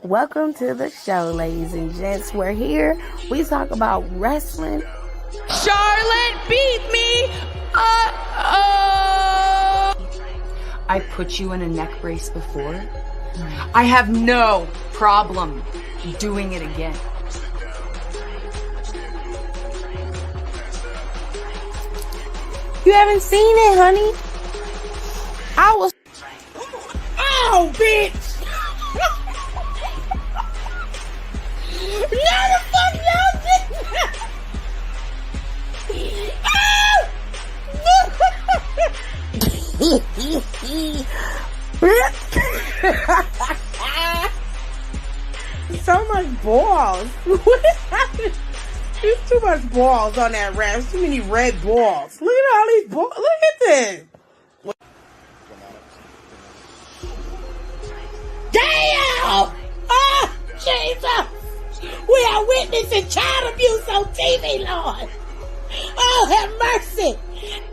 Welcome to the show, ladies and gents. We're here. We talk about wrestling. Charlotte beat me. I put you in a neck brace before. I have no problem doing it again. You haven't seen it, honey? Oh, bitch! No, the fuck y'all did. So much balls. What happened? There's too much balls on that ref. Too many red balls. Look at all these balls. Look at this. Damn! Oh, Jesus! We are witnessing child abuse on TV, Lord. Oh, have mercy.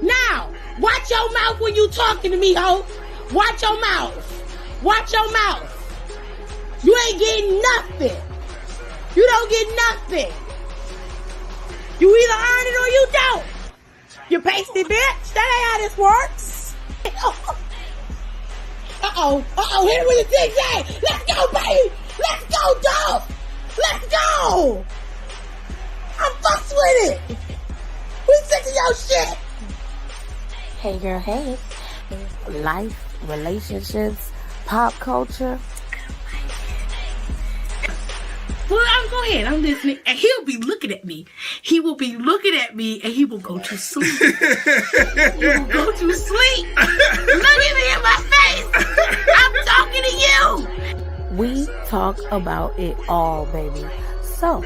Now, watch your mouth when you talking to me, ho. Watch your mouth. Watch your mouth. You ain't getting nothing. You don't get nothing. You either earn it or you don't. You pasty bitch. That ain't how this works. Uh-oh, hit it with a zigzag. Let's go, baby. Let's go, dog. Let's go. I'm fucks with it. We sick of your shit. Hey, girl, hey. Life, relationships, pop culture. Well, go ahead. I'm listening. And he'll be looking at me. He will be looking at me and he will go to sleep. He will go to sleep. Look at me in my face. I'm talking to you. We talk about it all, baby. So,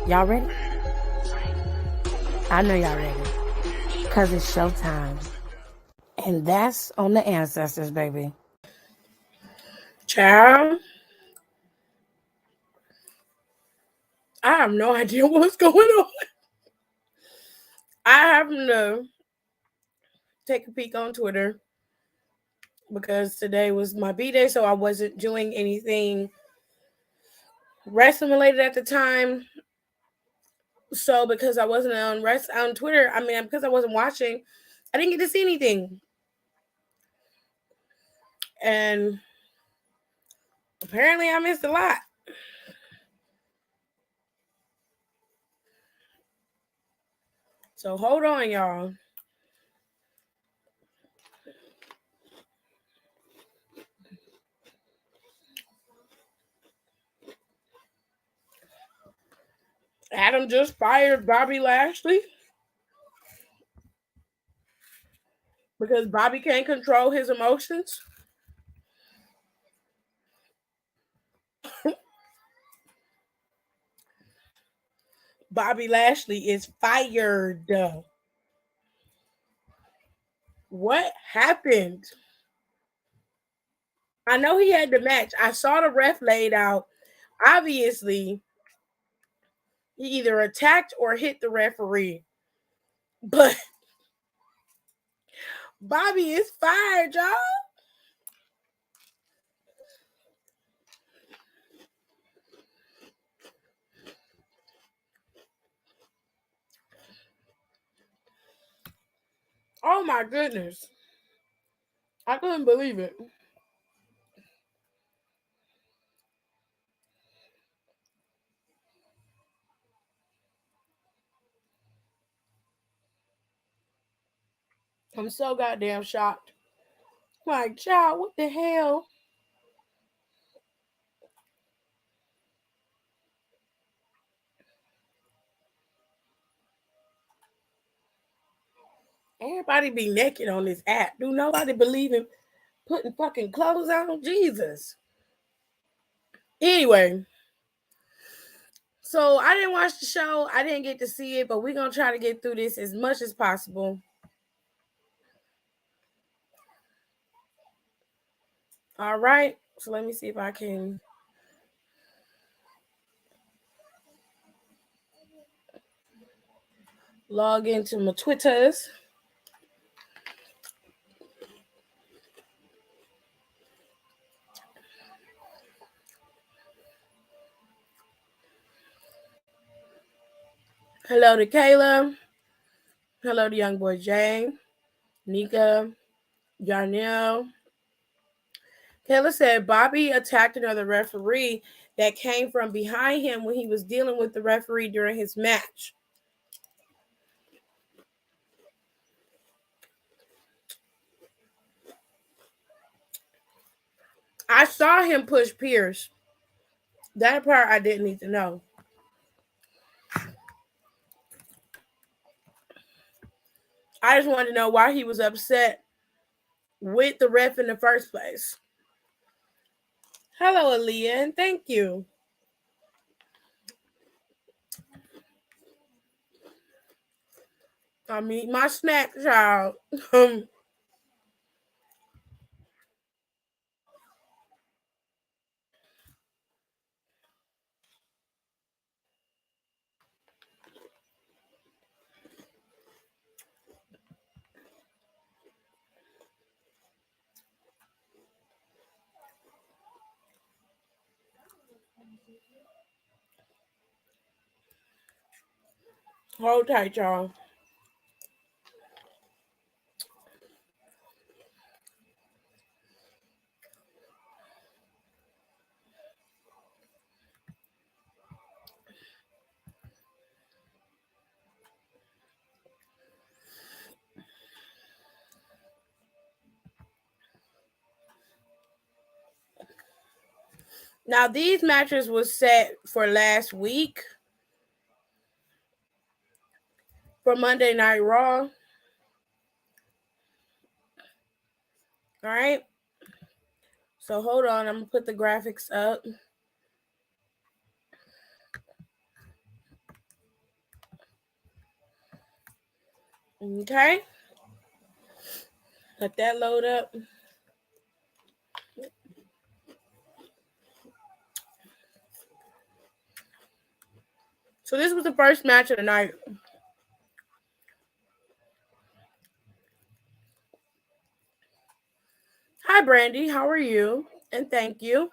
y'all ready? I know y'all ready. Because it's showtime. And that's on the ancestors, baby. Child, I have no idea what's going on. I happen to take a peek on Twitter because today was my B-day, so I wasn't doing anything wrestling related at the time. So because I wasn't on Twitter, because I wasn't watching, I didn't get to see anything. And apparently I missed a lot. So hold on, y'all. Adam just fired Bobby Lashley because Bobby can't control his emotions. Bobby Lashley is fired. What happened? I know he had the match. I saw the ref laid out. Obviously, he either attacked or hit the referee. But Bobby is fired, y'all. Oh my goodness. I couldn't believe it. I'm so goddamn shocked. Like, child, what the hell? Everybody be naked on this app. Do nobody believe in putting fucking clothes on? Jesus. Anyway, so I didn't watch the show. I didn't get to see it, but we're going to try to get through this as much as possible. All right. So let me see if I can log into my Twitters. Hello to Kayla. Hello to young boy Jay, Nika, Jarnell. Kayla said Bobby attacked another referee that came from behind him when he was dealing with the referee during his match. I saw him push Pierce. That part I didn't need to know. I just wanted to know why he was upset with the ref in the first place. Hello, Aaliyah, and thank you. I mean, my snack, child. Hold tight, y'all. Now, these matches was set for last week for Monday Night Raw. All right. So hold on. I'm going to put the graphics up. Okay. Let that load up. So this was the first match of the night. Hi, Brandy. How are you? And thank you.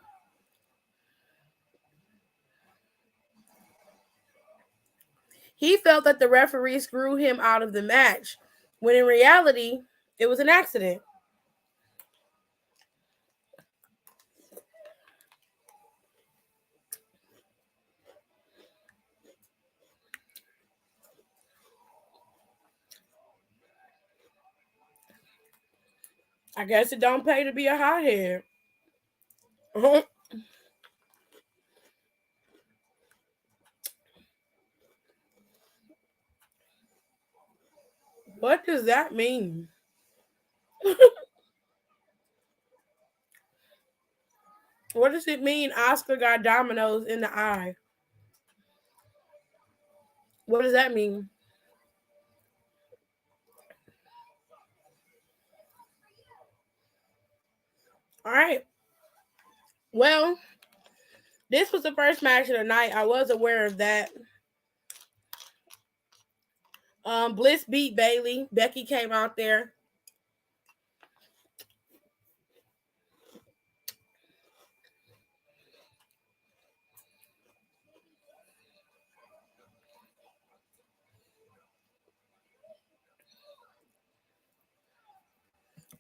He felt that the referee screwed him out of the match, when in reality, it was an accident. I guess it don't pay to be a hothead. What does that mean? What does it mean Oscar got dominoes in the eye? What does that mean? All right. Well, this was the first match of the night. I was aware of that. Bliss beat Bailey. Becky came out there.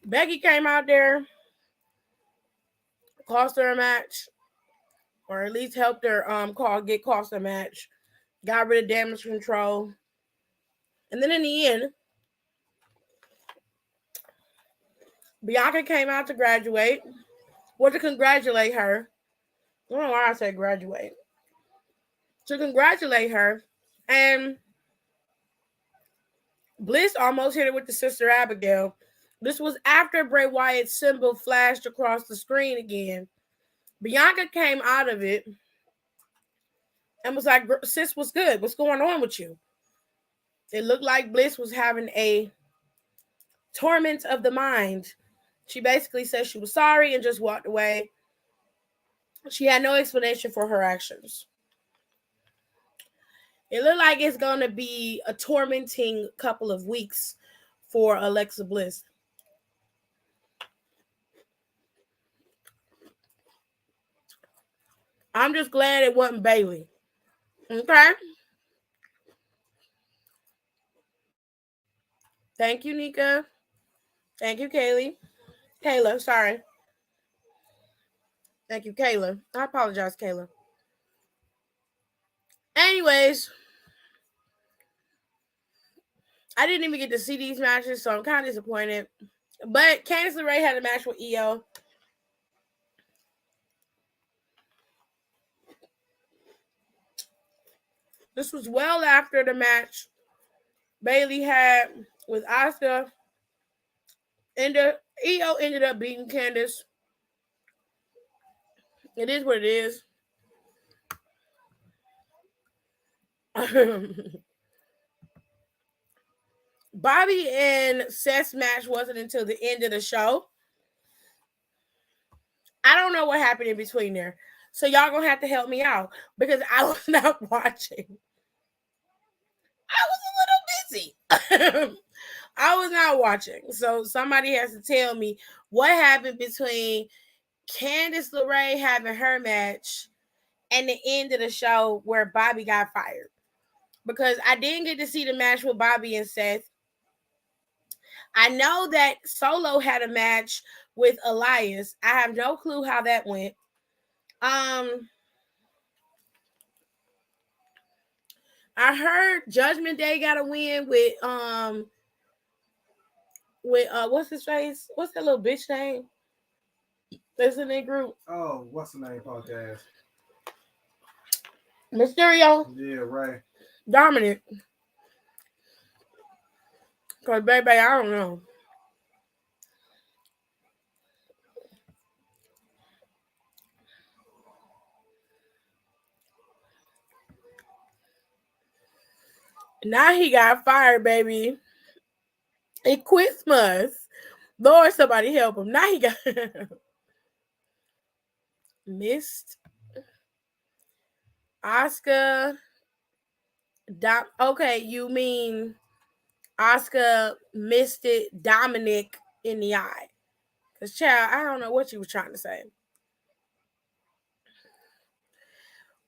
Becky came out there, cost her a match, or at least helped her cost a match. Got rid of damage control. And then in the end, Bianca came out to graduate. Or to congratulate her. I don't know why I said graduate. To congratulate her. And Bliss almost hit her with the Sister Abigail. This was after Bray Wyatt's symbol flashed across the screen again. Bianca came out of it and was like, sis, what's good? What's going on with you? It looked like Bliss was having a torment of the mind. She basically said she was sorry and just walked away. She had no explanation for her actions. It looked like it's going to be a tormenting couple of weeks for Alexa Bliss. I'm just glad it wasn't Bailey. Okay? Thank you, Nika. Thank you, Kaylee. Kayla, sorry. Thank you, Kayla. I apologize, Kayla. Anyways, I didn't even get to see these matches, so I'm kind of disappointed. But Candice LeRae had a match with Io. This was well after the match Bayley had with Asuka. And Io ended up beating Candice. It is what it is. Bobby and Seth's match wasn't until the end of the show. I don't know what happened in between there. So y'all gonna have to help me out because I was not watching. I was a little busy. I was not watching. So somebody has to tell me what happened between Candice LeRae having her match and the end of the show where Bobby got fired. Because I didn't get to see the match with Bobby and Seth. I know that Solo had a match with Elias. I have no clue how that went. I heard Judgment Day got a win with what's his face? What's that little bitch name? That's in that group. Oh, what's the name? Podcast. Mysterio. Yeah, right. Dominic. Cause baby, I don't know. Now he got fired, baby. It Christmas. Lord, somebody help him. Now he got missed. Oscar. Okay, you mean Oscar missed it Dominic in the eye. Because, child, I don't know what you were trying to say.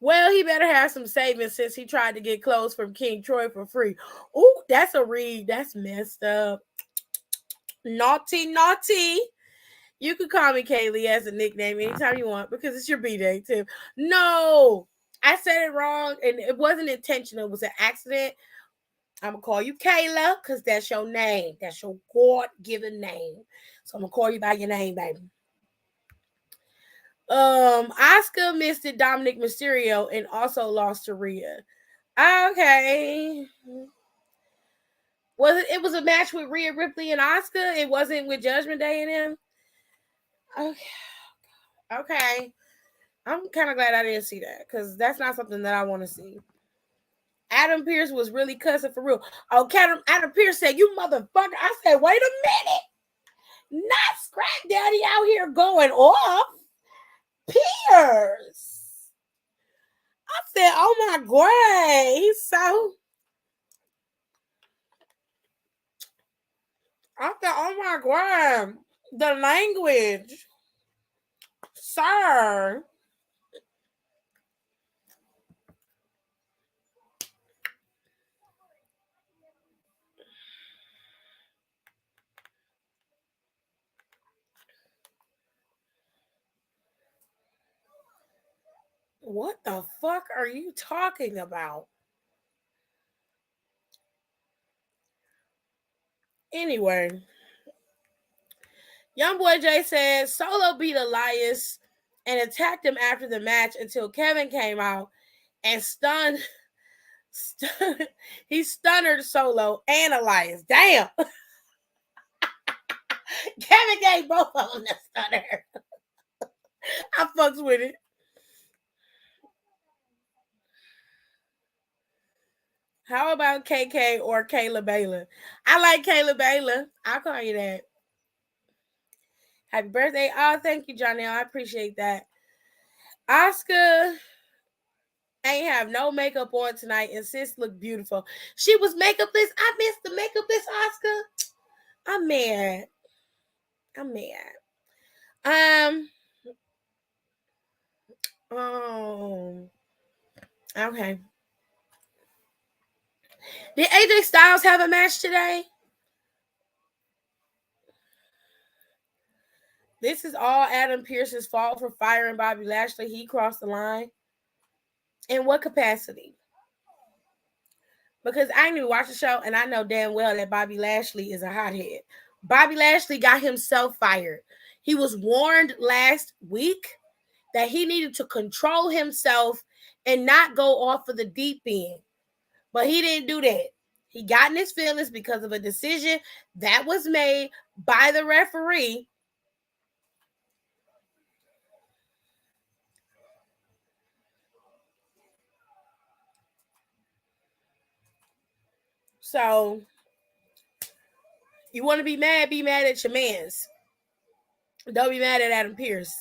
Well, he better have some savings since he tried to get clothes from King Troy for free. Ooh, that's a read. That's messed up. Naughty, naughty. You could call me Kaylee as a nickname anytime you want because it's your B-Day, too. No, I said it wrong, and it wasn't intentional. It was an accident. I'm going to call you Kayla because that's your name. That's your God-given name. So I'm going to call you by your name, baby. Asuka missed it Dominic Mysterio and also lost to Rhea. Okay. It was a match with Rhea Ripley and Asuka? It wasn't with Judgment Day and him? Okay. I'm kind of glad I didn't see that because that's not something that I want to see. Adam Pearce was really cussing for real. Oh, Adam Pearce said, "You motherfucker." I said, wait a minute. Not Scrap Daddy out here going off. Pierce. I said, oh my God. He's so. I said, oh my God. The language. Sir. What the fuck are you talking about? Anyway, Young Boy Jay said Solo beat Elias and attacked him after the match until Kevin came out and he stunned Solo and Elias. Damn. Kevin gave both of them the stunner. I fucks with it. How about KK or Kayla Baylor? I like Kayla Baylor. I'll call you that. Happy birthday. Oh, thank you, Johnny. I appreciate that. Oscar ain't have no makeup on tonight and sis looked beautiful. She was makeupless. I missed the makeupless Oscar. I'm mad. Oh. Okay. Did AJ Styles have a match today? This is all Adam Pearce's fault for firing Bobby Lashley. He crossed the line. In what capacity? Because I knew watch the show and I know damn well that Bobby Lashley is a hothead. Bobby Lashley got himself fired. He was warned last week that he needed to control himself and not go off of the deep end. But he didn't do that. He got in his feelings because of a decision that was made by the referee. So, you want to be mad at your mans. Don't be mad at Adam Pearce.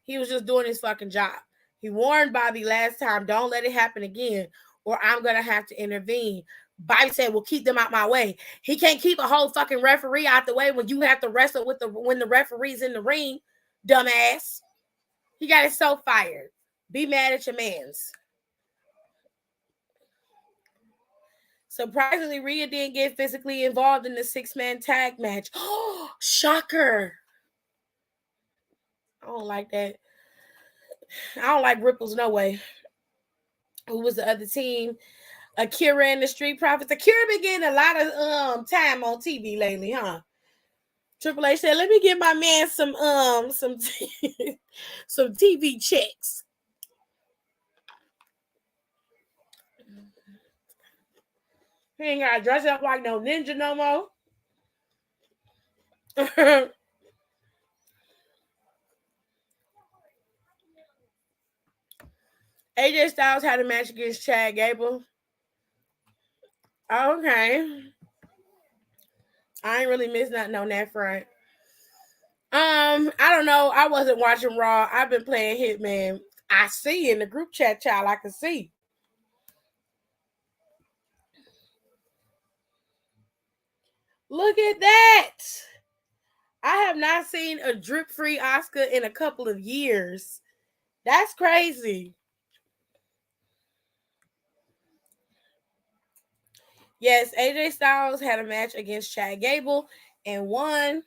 He was just doing his fucking job. He warned Bobby last time, don't let it happen again, or I'm going to have to intervene. Bobby said, well, keep them out my way. He can't keep a whole fucking referee out the way when you have to wrestle with when the referee's in the ring, dumbass. He got himself fired. Be mad at your mans. Surprisingly, Rhea didn't get physically involved in the 6-man tag match. Oh, shocker. I don't like that. I don't like ripples no way. Who was the other team? Akira and the Street Profits. Akira been getting a lot of time on TV lately, huh? Triple H said, "Let me give my man some some TV checks." He ain't gotta dress up like no ninja no more. AJ Styles had a match against Chad Gable. Okay. I ain't really missed nothing on that front. I don't know. I wasn't watching Raw. I've been playing Hitman. I see in the group chat, child. I can see. Look at that. I have not seen a drip-free Oscar in a couple of years. That's crazy. Yes, AJ Styles had a match against Chad Gable and won.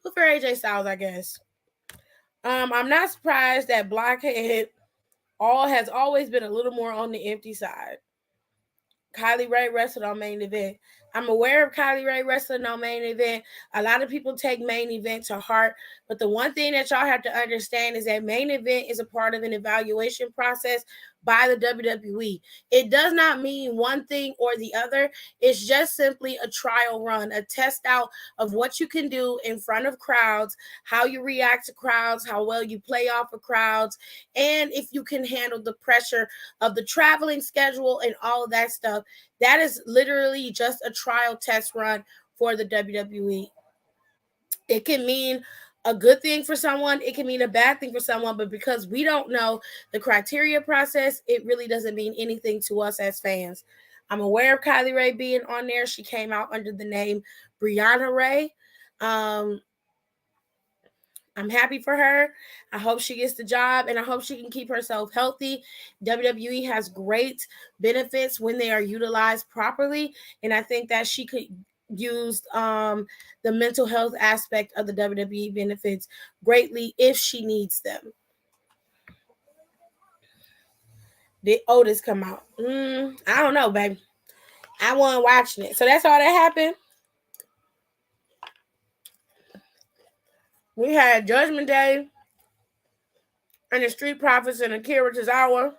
Good for AJ Styles, I guess. I'm not surprised that Blockhead has always been a little more on the empty side. Kylie Ray wrestled on main event. I'm aware of Kylie Ray wrestling on main event. A lot of people take main event to heart, but the one thing that y'all have to understand is that main event is a part of an evaluation process by the WWE. It does not mean one thing or the other. It's just simply a trial run, a test out of what you can do in front of crowds, how you react to crowds, how well you play off of crowds, and if you can handle the pressure of the traveling schedule and all of that stuff. That is literally just a trial test run for the WWE. It can mean a good thing for someone, it can mean a bad thing for someone, but because we don't know the criteria process, it really doesn't mean anything to us as fans. I'm aware of Kylie Ray being on there. She came out under the name Brianna Ray. I'm happy for her. I hope she gets the job and I hope she can keep herself healthy. WWE has great benefits when they are utilized properly. And I think that she could use the mental health aspect of the WWE benefits greatly if she needs them. Did Otis come out? I don't know, baby. I wasn't watching it. So that's all that happened. We had Judgment Day and the Street Profits and Akira Tozawa.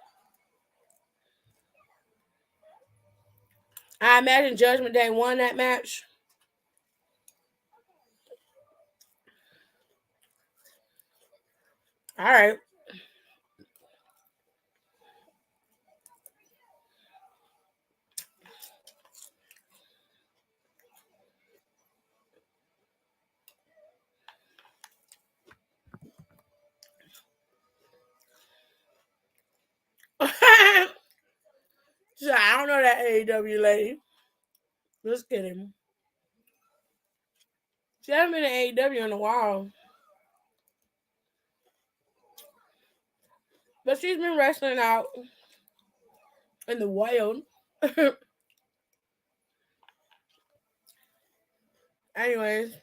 I imagine Judgment Day won that match. All right. So I don't know that AEW lady. Just kidding. She hasn't been in AEW in a while. But she's been wrestling out in the wild. Anyways,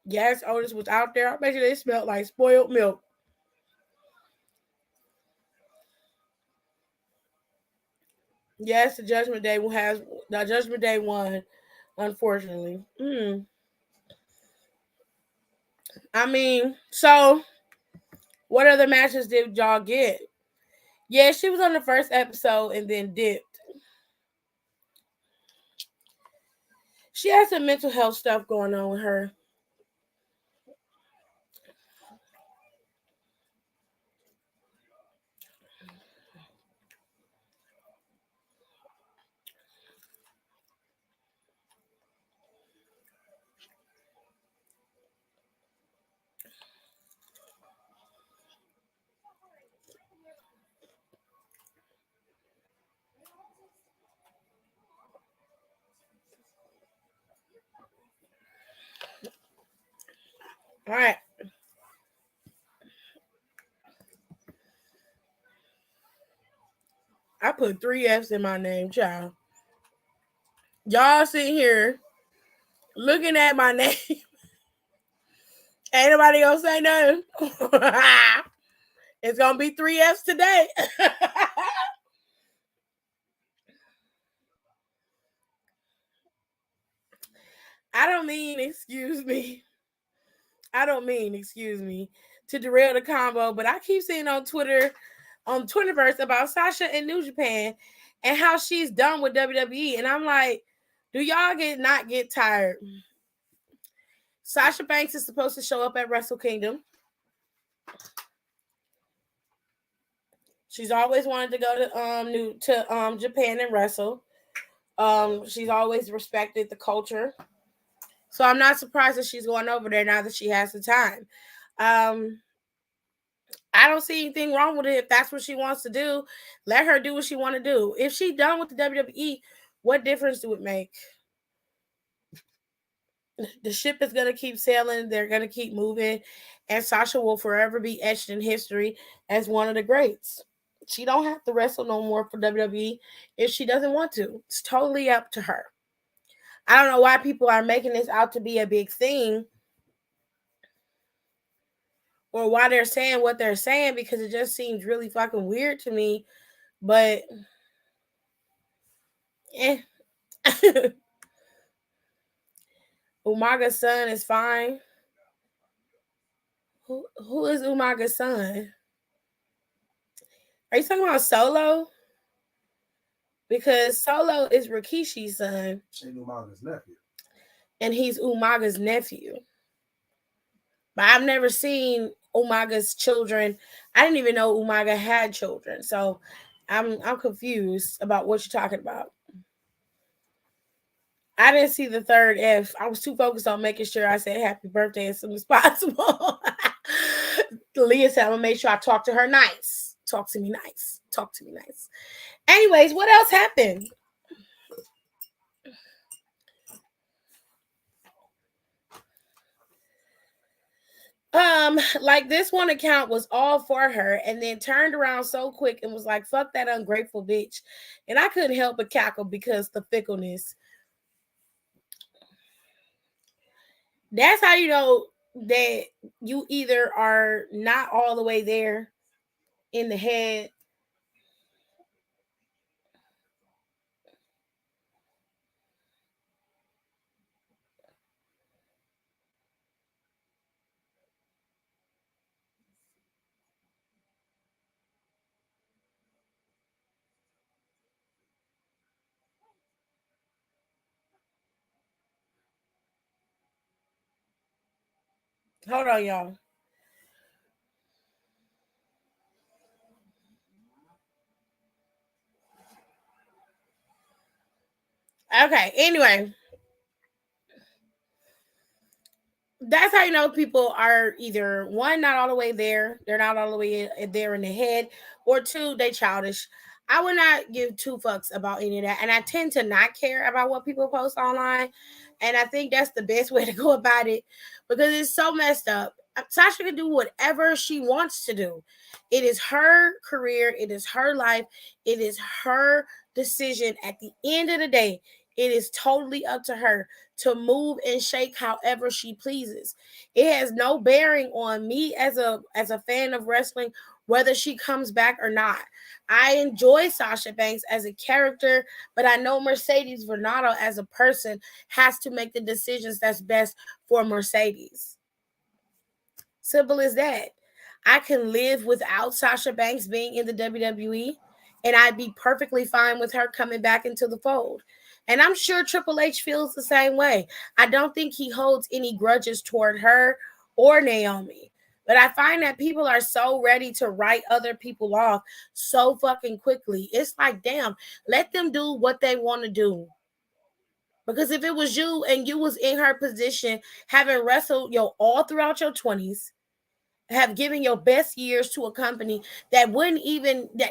Yes, Otis was out there. I bet you they smelled like spoiled milk. Yes, the Judgment Day won, unfortunately. I mean, so what other matches did y'all get? Yeah, she was on the first episode and then dipped. She has some mental health stuff going on with her. All right. I put three F's in my name, child. Y'all sitting here looking at my name. Ain't nobody gonna say nothing. It's gonna be three F's today. I don't mean, excuse me. I don't mean, excuse me, to derail the combo, but I keep seeing on Twitterverse about Sasha and New Japan and how she's done with WWE. And I'm like, do y'all not get tired? Sasha Banks is supposed to show up at Wrestle Kingdom. She's always wanted to go to Japan and wrestle. She's always respected the culture. So I'm not surprised that she's going over there now that she has the time. I don't see anything wrong with it if that's what she wants to do. Let her do what she want to do. If she's done with the WWE, what difference do it make? The ship is going to keep sailing. They're going to keep moving. And Sasha will forever be etched in history as one of the greats. She don't have to wrestle no more for WWE if she doesn't want to. It's totally up to her. I don't know why people are making this out to be a big thing or why they're saying what they're saying, because it just seems really fucking weird to me. But Umaga's son is fine. Who is Umaga's son? Are you talking about Solo? Because Solo is Rikishi's son. And Umaga's nephew. And he's Umaga's nephew. But I've never seen Umaga's children. I didn't even know Umaga had children. So I'm confused about what you're talking about. I didn't see the third F. I was too focused on making sure I said happy birthday as soon as possible. Leah said, I'm going to make sure I talk to her nice. Talk to me nice. Talk to me nice. Anyways, what else happened? Like this one account was all for her and then turned around so quick and was like, fuck that ungrateful bitch. And I couldn't help but cackle because the fickleness. That's how you know that you either are not all the way there in the head. Hold on, y'all. Okay, anyway. That's how you know people are either one, not all the way there, they're not all the way there in the head, or two, they childish. I would not give two fucks about any of that, and I tend to not care about what people post online, and I think that's the best way to go about it because it's so messed up. Sasha can do whatever she wants to do. It is her career, it is her life, it is her decision. At the end of the day, It is totally up to her to move and shake however she pleases. It has no bearing on me as a fan of wrestling whether she comes back or not. I enjoy Sasha Banks as a character, but I know Mercedes Varnado as a person has to make the decisions that's best for Mercedes. Simple as that. I can live without Sasha Banks being in the WWE, and I'd be perfectly fine with her coming back into the fold. And I'm sure Triple H feels the same way. I don't think he holds any grudges toward her or Naomi. But I find that people are so ready to write other people off so fucking quickly. It's like, damn, let them do what they want to do. Because if it was you and you was in her position, having wrestled all throughout your 20s, have given your best years to a company that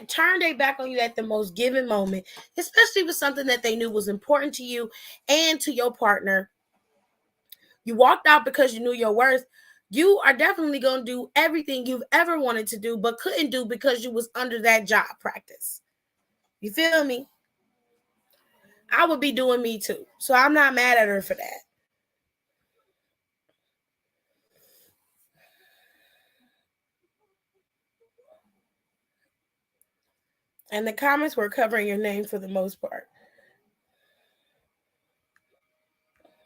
turned their back on you at the most given moment, especially with something that they knew was important to you and to your partner. You walked out because you knew your worth. You are definitely going to do everything you've ever wanted to do but couldn't do because you was under that job practice. You feel me? I would be doing me too. So I'm not mad at her for that. And the comments were covering your name for the most part.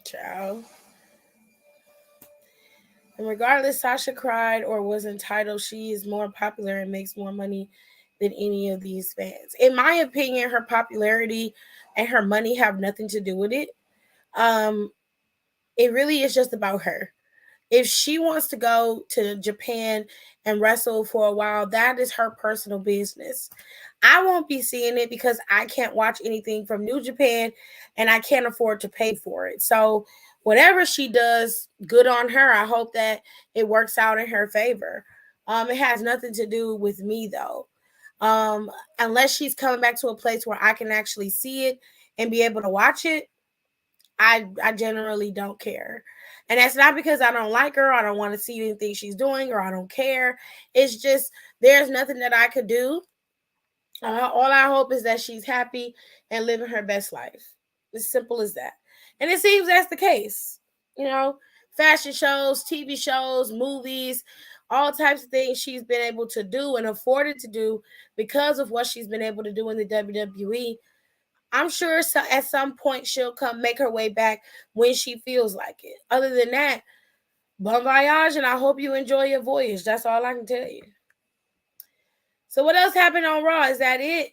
Ciao. And regardless, Sasha cried or was entitled, she is more popular and makes more money than any of these fans. In my opinion, her popularity and her money have nothing to do with it. It really is just about her. If she wants to go to Japan and wrestle for a while, that is her personal business. I won't be seeing it because I can't watch anything from New Japan and I can't afford to pay for it. So whatever she does, good on her. I hope that it works out in her favor. It has nothing to do with me though. Unless she's coming back to a place where I can actually see it and be able to watch it, I generally don't care. And that's not because I don't like her, I don't want to see anything she's doing, or I don't care. It's just there's nothing that I could do. All I hope is that she's happy and living her best life. As simple as that. And it seems that's the case. You know, fashion shows, TV shows, movies, all types of things she's been able to do and afforded to do because of what she's been able to do in the WWE. I'm sure at some point she'll come make her way back when she feels like it. Other than that, bon voyage, and I hope you enjoy your voyage. That's all I can tell you. So what else happened on Raw? Is that it?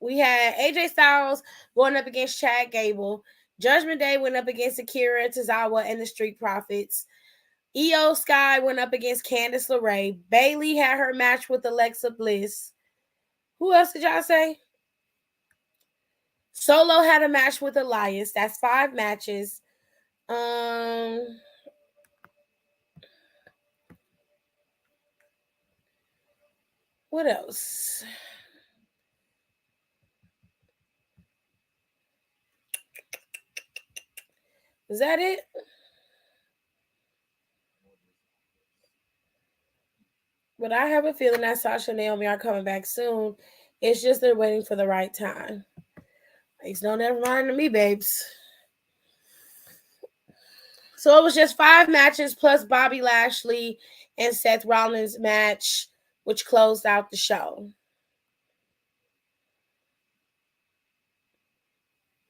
We had AJ Styles going up against Chad Gable. Judgment Day went up against Akira Tozawa and the Street Profits. Io Sky went up against Candice LeRae. Bayley had her match with Alexa Bliss. Who else did y'all say? Solo had a match with Elias. That's 5 matches. What else? Is that it? But I have a feeling that Sasha and Naomi are coming back soon. It's just they're waiting for the right time. Makes no never mind to me, babes. So it was just 5 matches plus Bobby Lashley and Seth Rollins match, which closed out the show.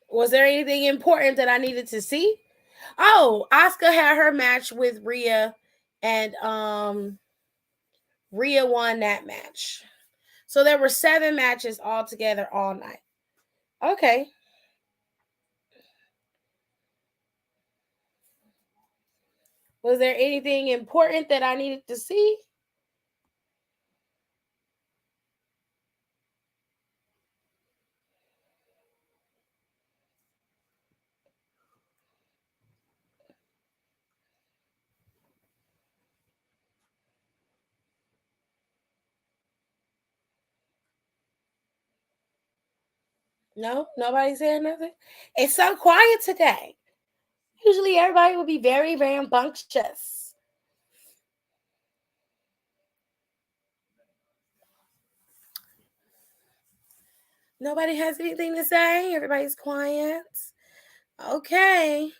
Was there anything important that I needed to see? Oh, Asuka had her match with Rhea, and Rhea won that match. So there were 7 matches all together all night. Okay. Was there anything important that I needed to see? No, nobody said nothing. It's so quiet today. Usually everybody would be very rambunctious. Nobody has anything to say. Everybody's quiet. Okay.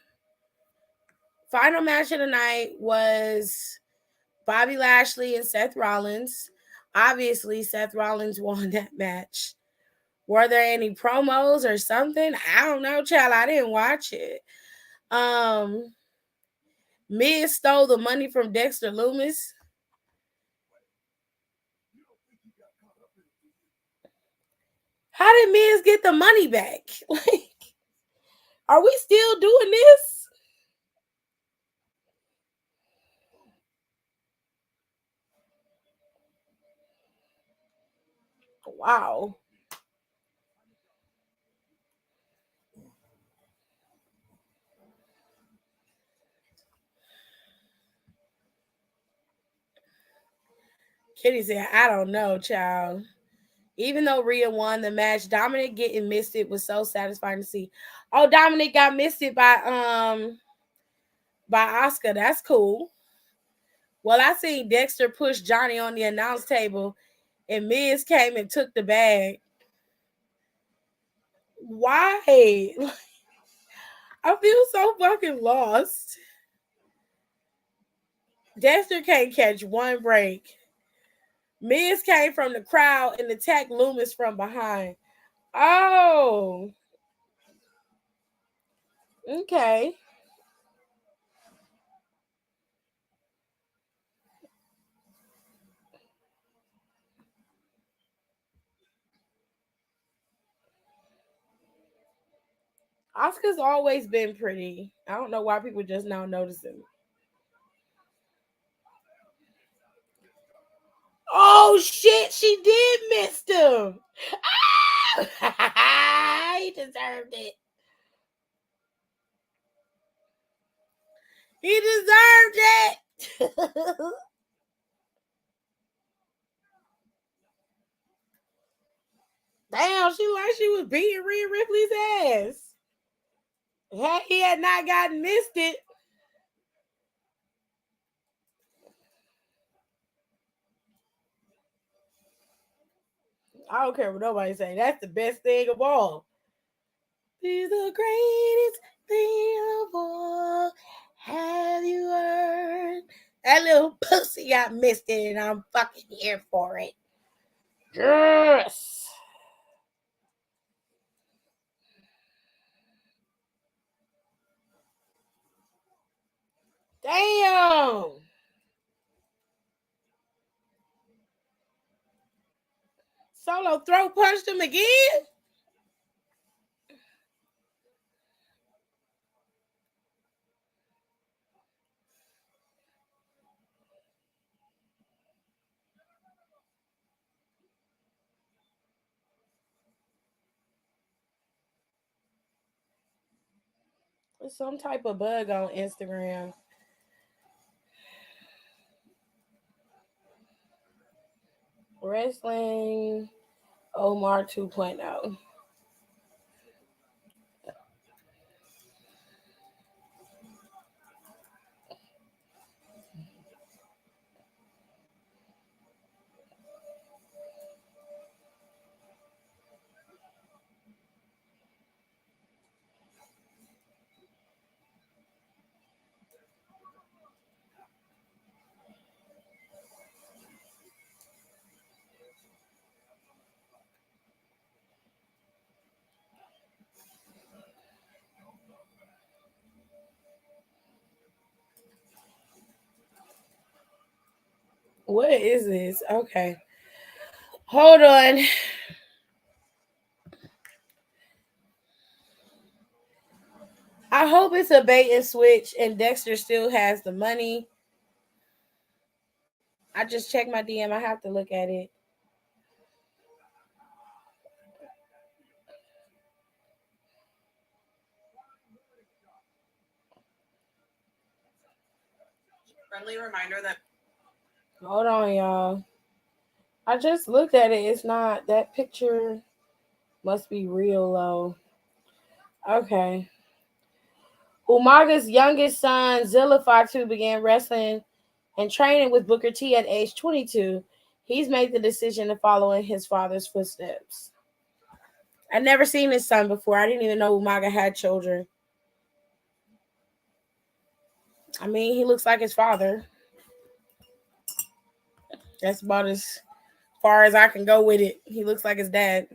Final match of the night was Bobby Lashley and Seth Rollins. Obviously, Seth Rollins won that match. Were there any promos or something? I don't know, child. I didn't watch it. Miz stole the money from Dexter Loomis. How did Miz get the money back? Like, are we still doing this? Wow. Kitty said, I don't know, child. Even though Rhea won the match, Dominic getting misted was so satisfying to see. Oh, Dominic got misted by Oscar. That's cool. Well, I seen Dexter push Johnny on the announce table, and Miz came and took the bag. Why? I feel so fucking lost. Dexter can't catch one break. Miz came from the crowd and attacked Loomis from behind. Oh, okay. Oscar's always been pretty. I don't know why people just now noticing. Oh shit, she did miss him. Ah! He deserved it. He deserved it. Damn, she like she was beating Rhea Ripley's ass. Had he had not gotten missed it. I don't care what nobody say. That's the best thing of all. He's the greatest thing of all. Have you heard? That little pussy got missed it, and I'm fucking here for it. Yes. Damn. Solo throat punched him again? There's some type of bug on Instagram. Wrestling Omar 2.0. What is this? Okay. Hold on. I hope it's a bait and switch and Dexter still has the money. I just checked my DM. I have to look at it. Friendly reminder that. Hold on, y'all. I just looked at it. It's not. That picture must be real low. Okay. Umaga's youngest son, Zilla Fatu, began wrestling and training with Booker T at age 22. He's made the decision to follow in his father's footsteps. I'd never seen his son before. I didn't even know Umaga had children. I mean, he looks like his father. That's about as far as I can go with it. He looks like his dad.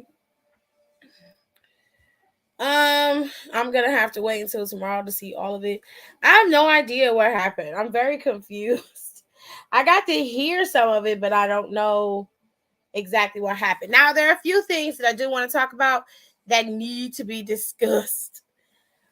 I'm gonna have to wait until tomorrow to see all of it. I have no idea what happened. I'm very confused. I got to hear some of it, but I don't know exactly what happened. Now, there are a few things that I do want to talk about that need to be discussed.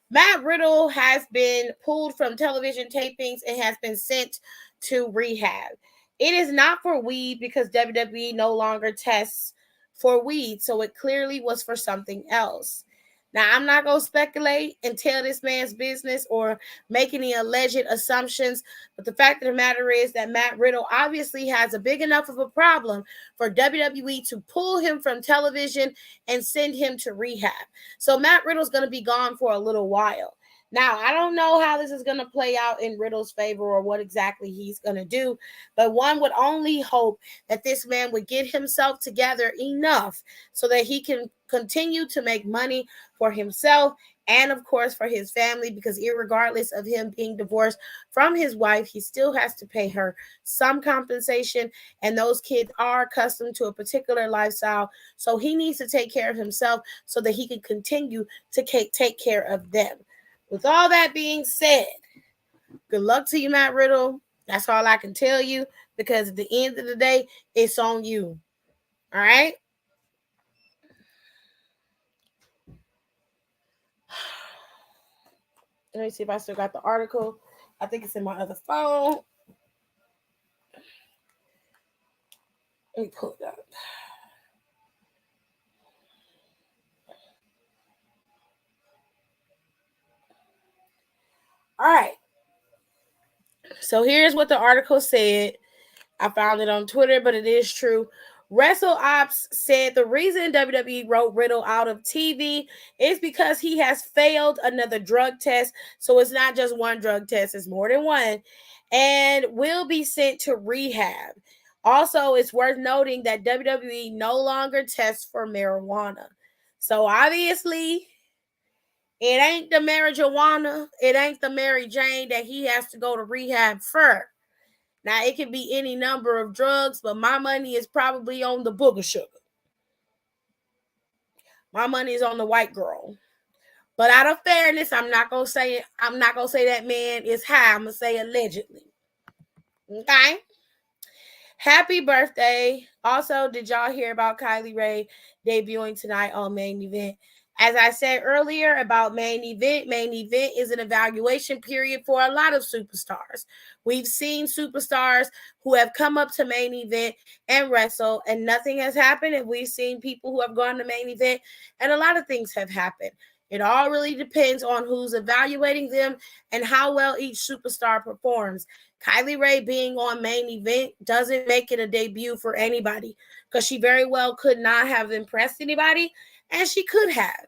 Matt Riddle has been pulled from television tapings and has been sent to rehab. It is not for weed because WWE no longer tests for weed, so it clearly was for something else. Now, I'm not going to speculate and tell this man's business or make any alleged assumptions, but the fact of the matter is that Matt Riddle obviously has a big enough of a problem for WWE to pull him from television and send him to rehab. So Matt Riddle's going to be gone for a little while. Now, I don't know how this is going to play out in Riddle's favor or what exactly he's going to do, but one would only hope that this man would get himself together enough so that he can continue to make money for himself and, of course, for his family, because irregardless of him being divorced from his wife, he still has to pay her some compensation, and those kids are accustomed to a particular lifestyle, so he needs to take care of himself so that he can continue to take care of them. With all that being said, good luck to you, Matt Riddle. That's all I can tell you, because at the end of the day, it's on you. All right? Let me see if I still got the article. I think it's in my other phone. Let me pull it up. All right. So here's what the article said. I found it on Twitter, but it is true. WrestleOps said the reason WWE wrote Riddle out of TV is because he has failed another drug test. So it's not just one drug test, it's more than one, and will be sent to rehab. Also, it's worth noting that WWE no longer tests for marijuana. So obviously, it ain't the marijuana, it ain't the Mary Jane that he has to go to rehab for. Now, it can be any number of drugs, but my money is probably on the booger sugar. My money is on the white girl. But out of fairness, I'm not gonna say that man is high. I'm gonna say allegedly. Okay. Happy birthday. Also, did y'all hear about Kylie Ray debuting tonight on Main Event? As I said earlier about Main Event is an evaluation period for a lot of superstars. We've seen superstars who have come up to Main Event and wrestle, and nothing has happened. And we've seen people who have gone to Main Event, and a lot of things have happened. It all really depends on who's evaluating them and how well each superstar performs. Kylie Ray being on Main Event doesn't make it a debut for anybody, because she very well could not have impressed anybody, and she could have.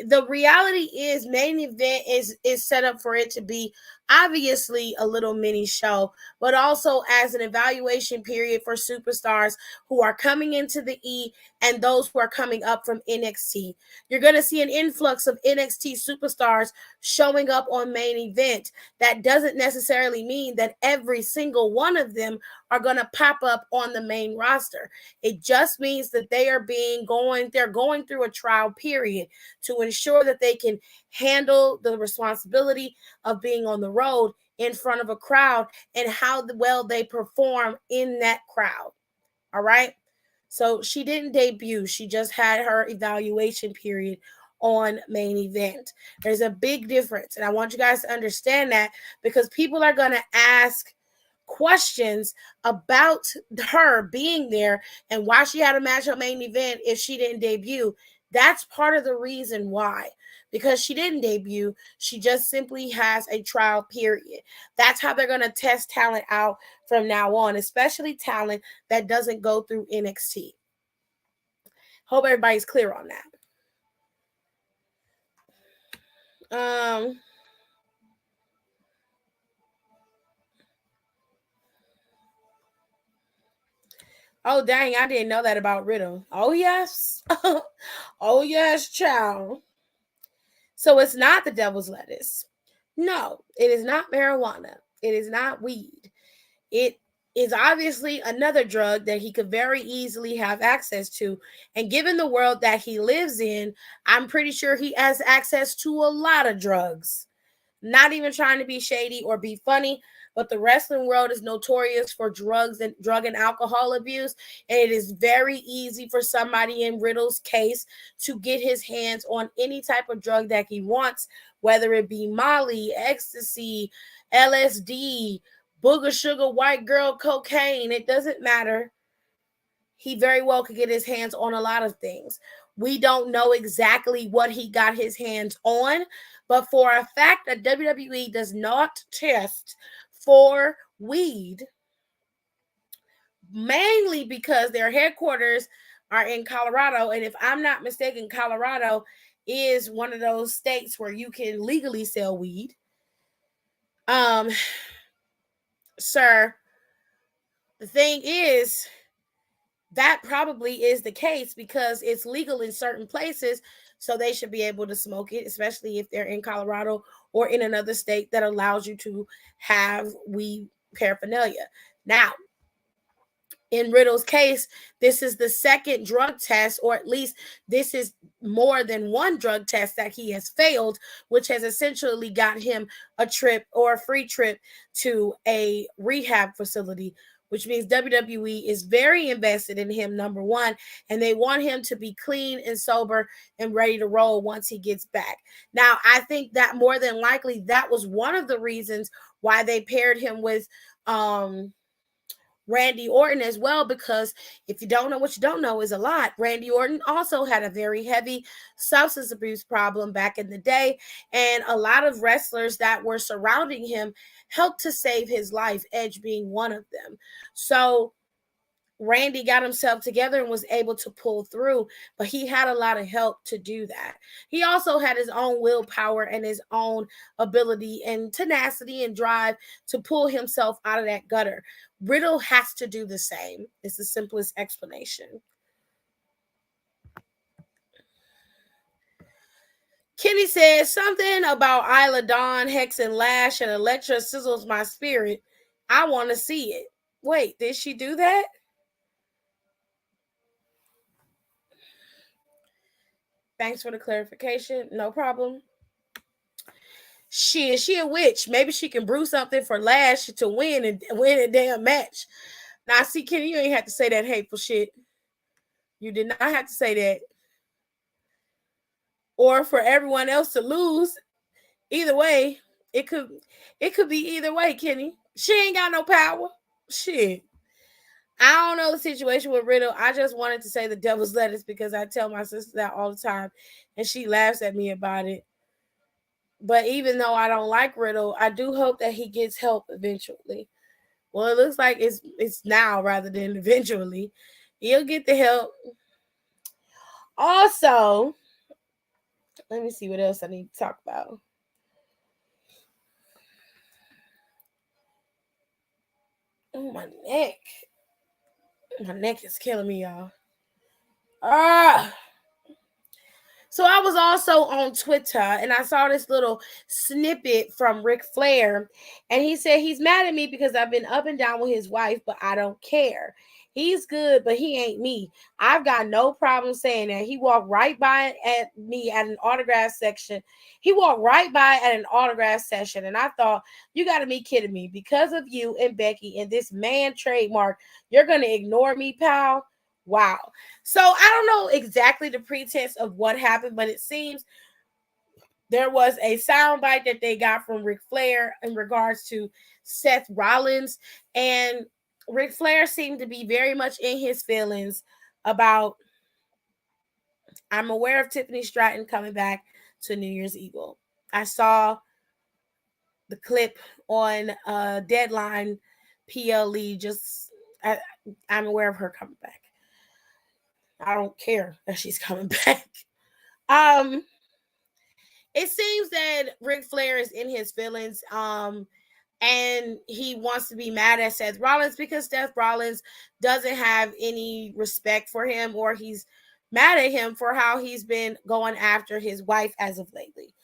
The reality is Main Event is set up for it to be obviously a little mini show, but also as an evaluation period for superstars who are coming into the E and those who are coming up from NXT. You're going to see an influx of NXT superstars showing up on Main Event. That doesn't necessarily mean that every single one of them are going to pop up on the main roster. It just means that they're going through a trial period to ensure that they can handle the responsibility of being on the road in front of a crowd and how well they perform in that crowd. All right. So she didn't debut. She just had her evaluation period on Main Event. There's a big difference. And I want you guys to understand that, because people are going to ask questions about her being there and why she had a match on Main Event if she didn't debut. That's part of the reason why. Because she didn't debut, she just simply has a trial period. That's how they're going to test talent out from now on, especially talent that doesn't go through NXT. Hope everybody's clear on that. Oh, dang, I didn't know that about Riddle. Oh, yes. Oh, yes, child. So it's not the devil's lettuce. No, it is not marijuana. It is not weed. It is obviously another drug that he could very easily have access to. And given the world that he lives in, I'm pretty sure he has access to a lot of drugs. Not even trying to be shady or be funny, but the wrestling world is notorious for drug and alcohol abuse. And it is very easy for somebody in Riddle's case to get his hands on any type of drug that he wants, whether it be Molly, ecstasy, LSD, booger sugar, white girl, cocaine. It doesn't matter. He very well could get his hands on a lot of things. We don't know exactly what he got his hands on, but for a fact that WWE does not test for weed, mainly because their headquarters are in Colorado. And if I'm not mistaken, Colorado is one of those states where you can legally sell weed. Sir, the thing is, that probably is the case because it's legal in certain places, so they should be able to smoke it, especially if they're in Colorado or in another state that allows you to have weed paraphernalia. Now, in Riddle's case, this is the second drug test, or at least this is more than one drug test that he has failed, which has essentially got him a trip or a free trip to a rehab facility, which means WWE is very invested in him, number one, and they want him to be clean and sober and ready to roll once he gets back. Now, I think that more than likely that was one of the reasons why they paired him with Randy Orton as well, because if you don't know what you don't know is a lot. Randy Orton also had a very heavy substance abuse problem back in the day, and a lot of wrestlers that were surrounding him helped to save his life, Edge being one of them. So Randy got himself together and was able to pull through, but he had a lot of help to do that. He also had his own willpower and his own ability and tenacity and drive to pull himself out of that gutter. Riddle has to do the same. It's the simplest explanation. Kenny says something about Isla Dawn, Hex and Lash, and Elektra sizzles my spirit. I want to see it. Wait, did she do that? Thanks for the clarification. No problem. She a witch. Maybe she can brew something for Lash to win and win a damn match. Now, see, Kenny, you ain't have to say that hateful shit. You did not have to say that. Or for everyone else to lose. Either way, it could be either way, Kenny. She ain't got no power. Shit. I don't know the situation with Riddle. I just wanted to say the devil's lettuce because I tell my sister that all the time, and she laughs at me about it. But even though I don't like Riddle, I do hope that he gets help eventually. Well, it looks like it's now rather than eventually. He'll get the help. Also, let me see what else I need to talk about. Oh, my neck. My neck is killing me, y'all. So I was also on Twitter and I saw this little snippet from Ric Flair, and he said he's mad at me because I've been up and down with his wife, but I don't care. He's good, but he ain't me. I've got no problem saying that. He walked right by at me at an autograph section. He walked right by at an autograph session, and I thought, you got to be kidding me. Because of you and Becky and this man trademark, you're going to ignore me, pal? Wow. So I don't know exactly the pretense of what happened, but it seems there was a soundbite that they got from Ric Flair in regards to Seth Rollins, and Ric Flair seemed to be very much in his feelings about, I'm aware of Tiffany Stratton coming back to New Year's Evil. I saw the clip on Deadline PLE. I'm aware of her coming back. I don't care that she's coming back. It seems that Ric Flair is in his feelings, and he wants to be mad at Seth Rollins because Seth Rollins doesn't have any respect for him, or he's mad at him for how he's been going after his wife as of lately.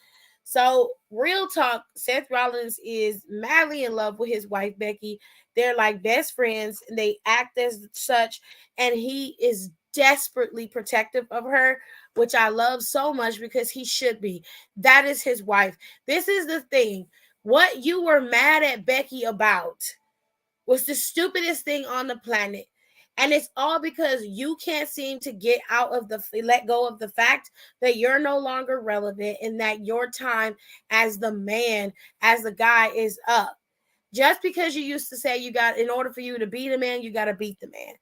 So, real talk, Seth Rollins is madly in love with his wife, Becky. They're like best friends, and they act as such, and he is desperately protective of her, which I love so much because he should be. That is his wife. This is the thing. What you were mad at Becky about was the stupidest thing on the planet. And it's all because you can't seem to get out of let go of the fact that you're no longer relevant and that your time as the man, as the guy is up. Just because you used to say in order for you to beat a man, you got to beat the man.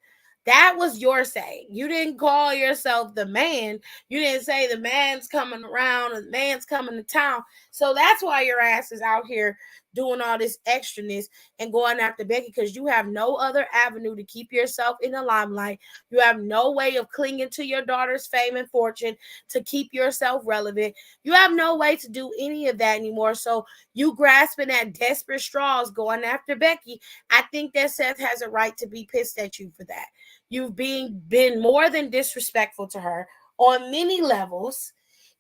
That was your saying. You didn't call yourself the man. You didn't say the man's coming around and the man's coming to town. So that's why your ass is out here doing all this extraness and going after Becky, because you have no other avenue to keep yourself in the limelight. You have no way of clinging to your daughter's fame and fortune to keep yourself relevant. You have no way to do any of that anymore. So you grasping at desperate straws going after Becky. I think that Seth has a right to be pissed at you for that. You've been more than disrespectful to her on many levels.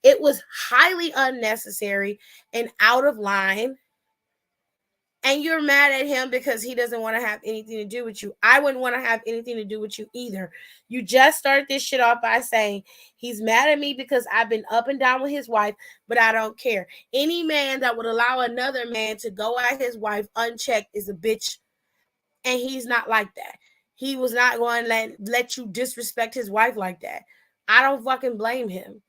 It was highly unnecessary and out of line. And you're mad at him because he doesn't want to have anything to do with you. I wouldn't want to have anything to do with you either. You just started this shit off by saying he's mad at me because I've been up and down with his wife, but I don't care. Any man that would allow another man to go at his wife unchecked is a bitch. And he's not like that. He was not going to let you disrespect his wife like that. I don't fucking blame him.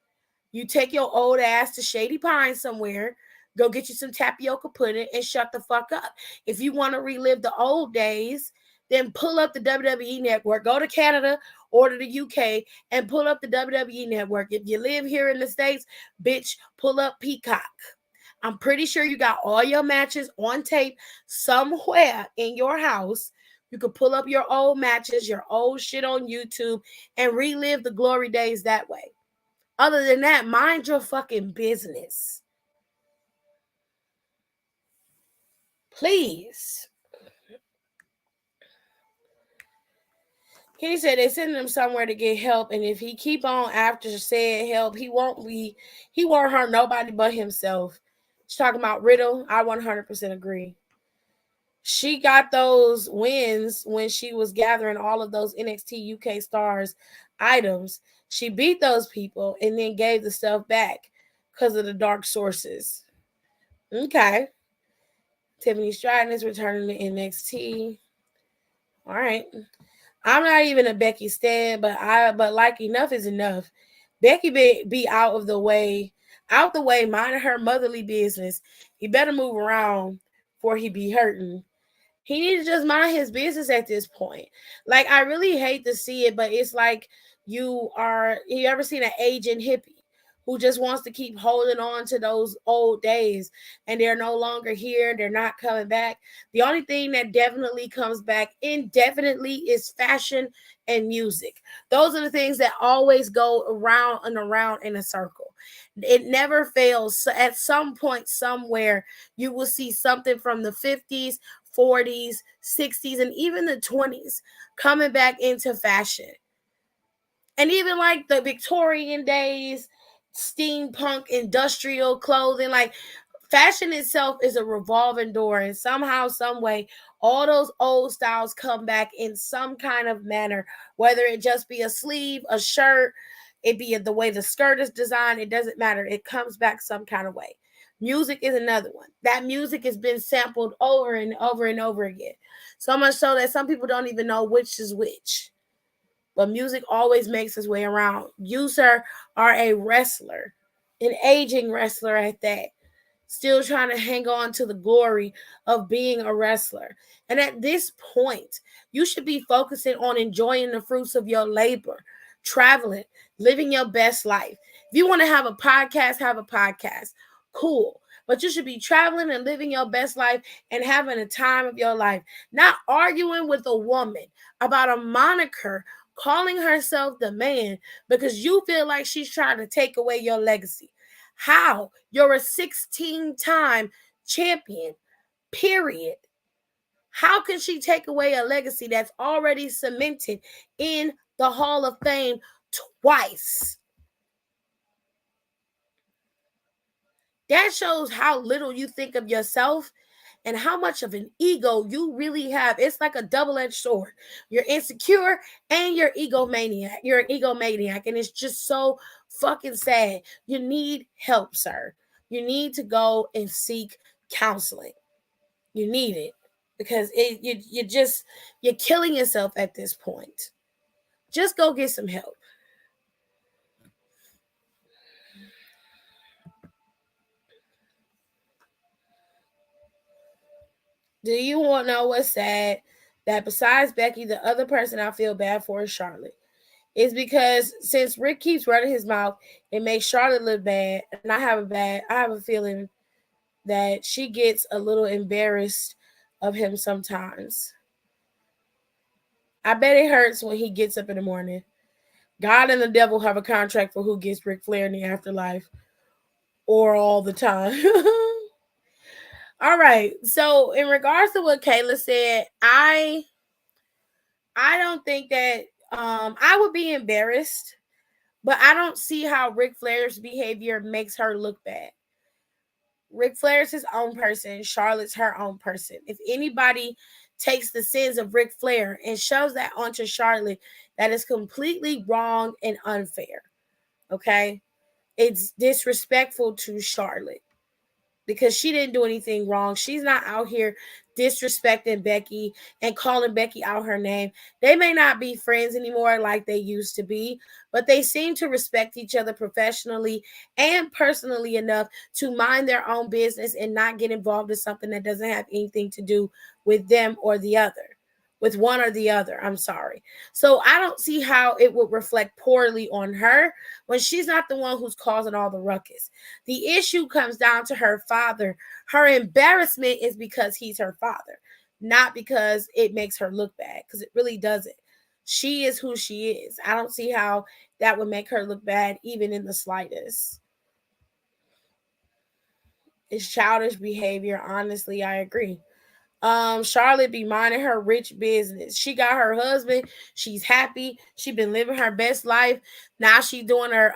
You take your old ass to Shady Pines somewhere, go get you some tapioca pudding and shut the fuck up. If you want to relive the old days, then pull up the WWE network, go to Canada or to the UK and pull up the WWE network. If you live here in the States, bitch, pull up Peacock. I'm pretty sure you got all your matches on tape somewhere in your house. You could pull up your old matches, your old shit on YouTube, and relive the glory days that way. Other than that, mind your fucking business. Please. He said they sending him somewhere to get help, and if he keep on after saying help, he won't hurt nobody but himself. She's talking about Riddle. I 100% agree. She got those wins when she was gathering all of those NXT UK stars items. She beat those people and then gave the stuff back because of the dark sources. Okay. Tiffany Stratton is returning to NXT. All right. I'm not even a Becky stan, but like enough is enough. Becky be out the way, minding her motherly business. He better move around before he be hurting. He needs to just mind his business at this point. Like, I really hate to see it, but it's like you ever seen an aging hippie who just wants to keep holding on to those old days and they're no longer here, they're not coming back. The only thing that definitely comes back indefinitely is fashion and music. Those are the things that always go around and around in a circle. It never fails. So at some point somewhere you will see something from the 50s, 40s, 60s, and even the 20s coming back into fashion. And even like the Victorian days, steampunk, industrial clothing, like fashion itself is a revolving door. And somehow, some way, all those old styles come back in some kind of manner, whether it just be a sleeve, a shirt, it be the way the skirt is designed, it doesn't matter. It comes back some kind of way. Music is another one. That music has been sampled over and over and over again. So much so that some people don't even know which is which. But music always makes its way around. You, sir, are a wrestler, an aging wrestler at that, still trying to hang on to the glory of being a wrestler. And at this point, you should be focusing on enjoying the fruits of your labor, traveling, living your best life. If you want to have a podcast, have a podcast. Cool. But you should be traveling and living your best life and having a time of your life, not arguing with a woman about a moniker, calling herself the man because you feel like she's trying to take away your legacy. How? You're a 16-time champion, period. How can she take away a legacy that's already cemented in the Hall of Fame twice? That shows how little you think of yourself and how much of an ego you really have. It's like a double-edged sword. You're insecure and you're egomaniac. You're an egomaniac, and it's just so fucking sad. You need help, sir. You need to go and seek counseling. You need it because you're killing yourself at this point. Just go get some help. Do you want to know what's sad? That besides Becky, the other person I feel bad for is Charlotte. It's because since Rick keeps running his mouth, it makes Charlotte look bad, and I have a feeling that she gets a little embarrassed of him sometimes. I bet it hurts when he gets up in the morning. God and the devil have a contract for who gets Ric Flair in the afterlife or all the time. All right. So in regards to what Kayla said, I don't think that I would be embarrassed, but I don't see how Ric Flair's behavior makes her look bad. Ric Flair's his own person. Charlotte's her own person. If anybody takes the sins of Ric Flair and shoves that onto Charlotte, that is completely wrong and unfair. Okay? It's disrespectful to Charlotte because she didn't do anything wrong. She's not out here disrespecting Becky and calling Becky out her name. They may not be friends anymore like they used to be, but they seem to respect each other professionally and personally enough to mind their own business and not get involved in something that doesn't have anything to do with them or the other. With one or the other, I'm sorry. So I don't see how it would reflect poorly on her when she's not the one who's causing all the ruckus. The issue comes down to her father. Her embarrassment is because he's her father, not because it makes her look bad, because it really doesn't. She is who she is. I don't see how that would make her look bad, even in the slightest. It's childish behavior. Honestly, I agree. Charlotte be minding her rich business. She got her husband. She's happy. She been living her best life. Now she's doing her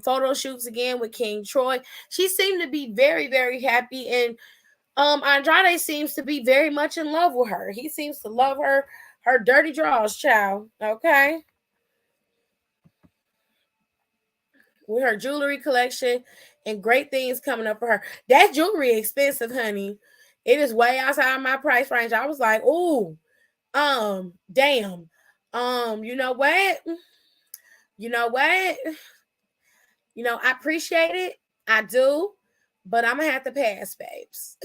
photo shoots again with King Troy. She seemed to be very, very happy, and Andrade seems to be very much in love with her. He seems to love her dirty draws, child. Okay. With her jewelry collection and great things coming up for her. That jewelry expensive, honey. It is way outside my price range. I was like, ooh, damn. You know what? You know what? I appreciate it. I do, but I'm gonna have to pass, babes.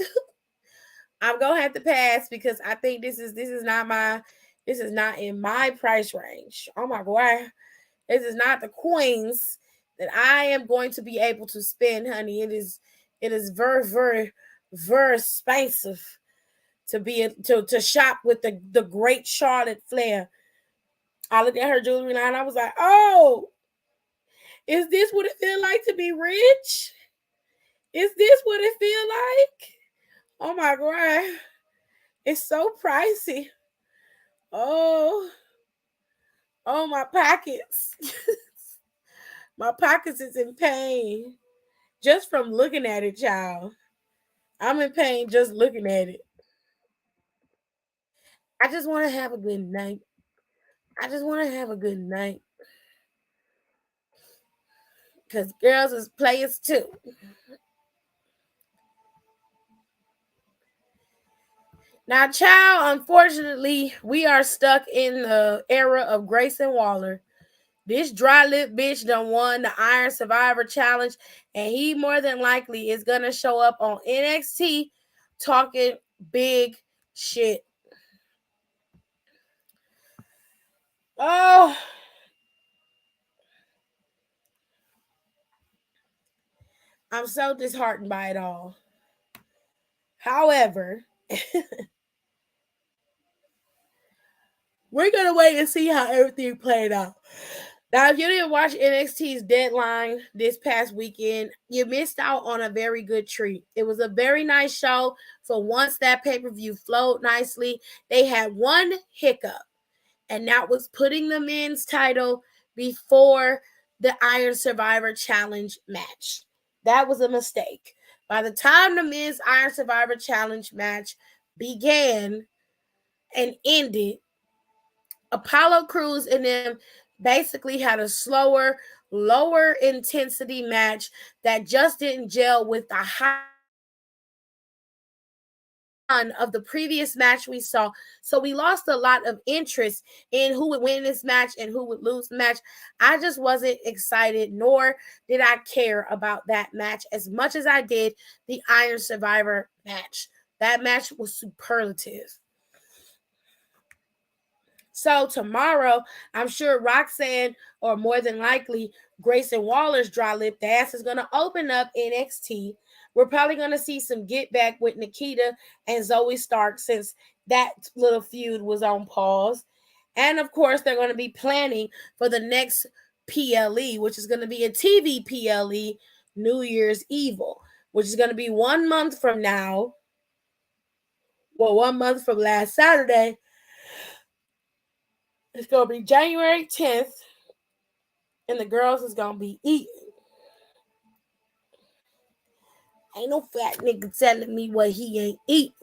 I'm gonna have to pass because I think this is not in my price range. Oh my god. This is not the coins that I am going to be able to spend, honey. It is very, very, very expensive to shop with the great Charlotte Flair. I looked at her jewelry line. I was like, oh, is this what it feel like to be rich? Is this what it feel like? Oh my god. It's so pricey. Oh, oh my pockets. My pockets is in pain. Just from looking at it, child. I'm in pain just looking at it. I just want to have a good night. I just want to have a good night. Because girls is players too. Now, child, unfortunately, we are stuck in the era of Grayson Waller. This dry lip bitch done won the Iron Survivor Challenge, and he more than likely is going to show up on NXT talking big shit. Oh, I'm so disheartened by it all. However, we're going to wait and see how everything played out. Now, if you didn't watch NXT's Deadline this past weekend, you missed out on a very good treat. It was a very nice show. For once that pay-per-view flowed nicely, they had one hiccup, and that was putting the men's title before the Iron Survivor Challenge match. That was a mistake. By the time the men's Iron Survivor Challenge match began and ended, Apollo Crews and them basically had a slower, lower intensity match that just didn't gel with the high of the previous match we saw. So we lost a lot of interest in who would win this match and who would lose the match. I just wasn't excited, nor did I care about that match as much as I did the Iron Survivor match. That match was superlative. So tomorrow, I'm sure Roxanne, or more than likely Grayson Waller's dry lipped ass, is going to open up NXT. We're probably going to see some get back with Nikita and Zoe Stark since that little feud was on pause. And of course, they're going to be planning for the next PLE, which is going to be a TV PLE, New Year's Evil, which is going to be 1 month from now. Well, 1 month from last Saturday. It's going to be January 10th, and the girls is going to be eating. Ain't no fat nigga telling me what he ain't eating.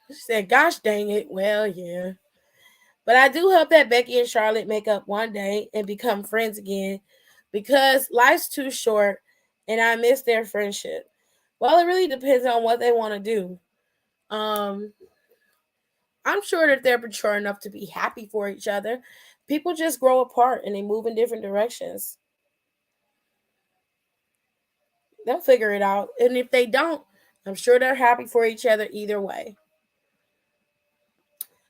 She said, gosh dang it. Well, yeah. But I do hope that Becky and Charlotte make up one day and become friends again, because life's too short and I miss their friendship. Well, it really depends on what they want to do. I'm sure that they're mature enough to be happy for each other. People just grow apart and they move in different directions. They'll figure it out. And if they don't, I'm sure they're happy for each other either way.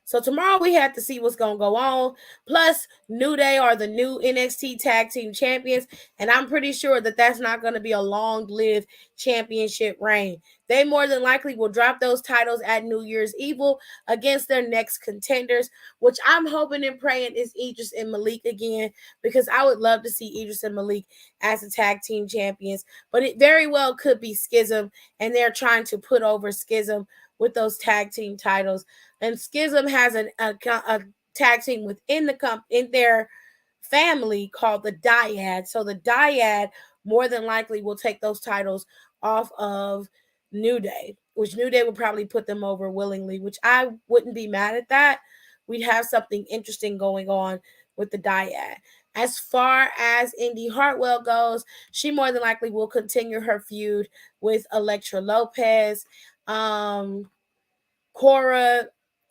So tomorrow we have to see what's going to go on. Plus, New Day are the new NXT Tag Team Champions, and I'm pretty sure that that's not going to be a long-lived championship reign. They more than likely will drop those titles at New Year's Evil against their next contenders, which I'm hoping and praying is Idris and Malik again, because I would love to see Idris and Malik as the tag team champions. But it very well could be Schism, and they're trying to put over Schism with those tag team titles. And Schism has a tag team within in their family called the Dyad. So the Dyad more than likely will take those titles off of New Day, which New Day would probably put them over willingly, which I wouldn't be mad at that. We'd have something interesting going on with the Dyad. As far as Indy Hartwell goes, she more than likely will continue her feud with Elektra Lopez. Cora,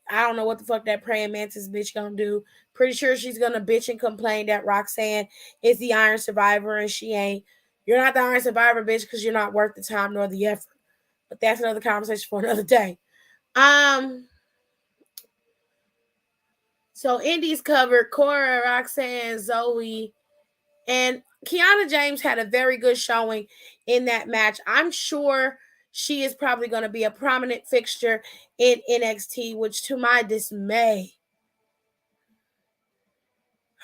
I don't know what the fuck that praying mantis bitch gonna do. Pretty sure she's gonna bitch and complain that Roxanne is the Iron Survivor and she ain't. You're not the Iron Survivor, bitch, because you're not worth the time nor the effort. But that's another conversation for another day. So Indy's covered. Cora, Roxanne, Zoe, and Kiana James had a very good showing in that match. I'm sure she is probably going to be a prominent fixture in NXT, which to my dismay,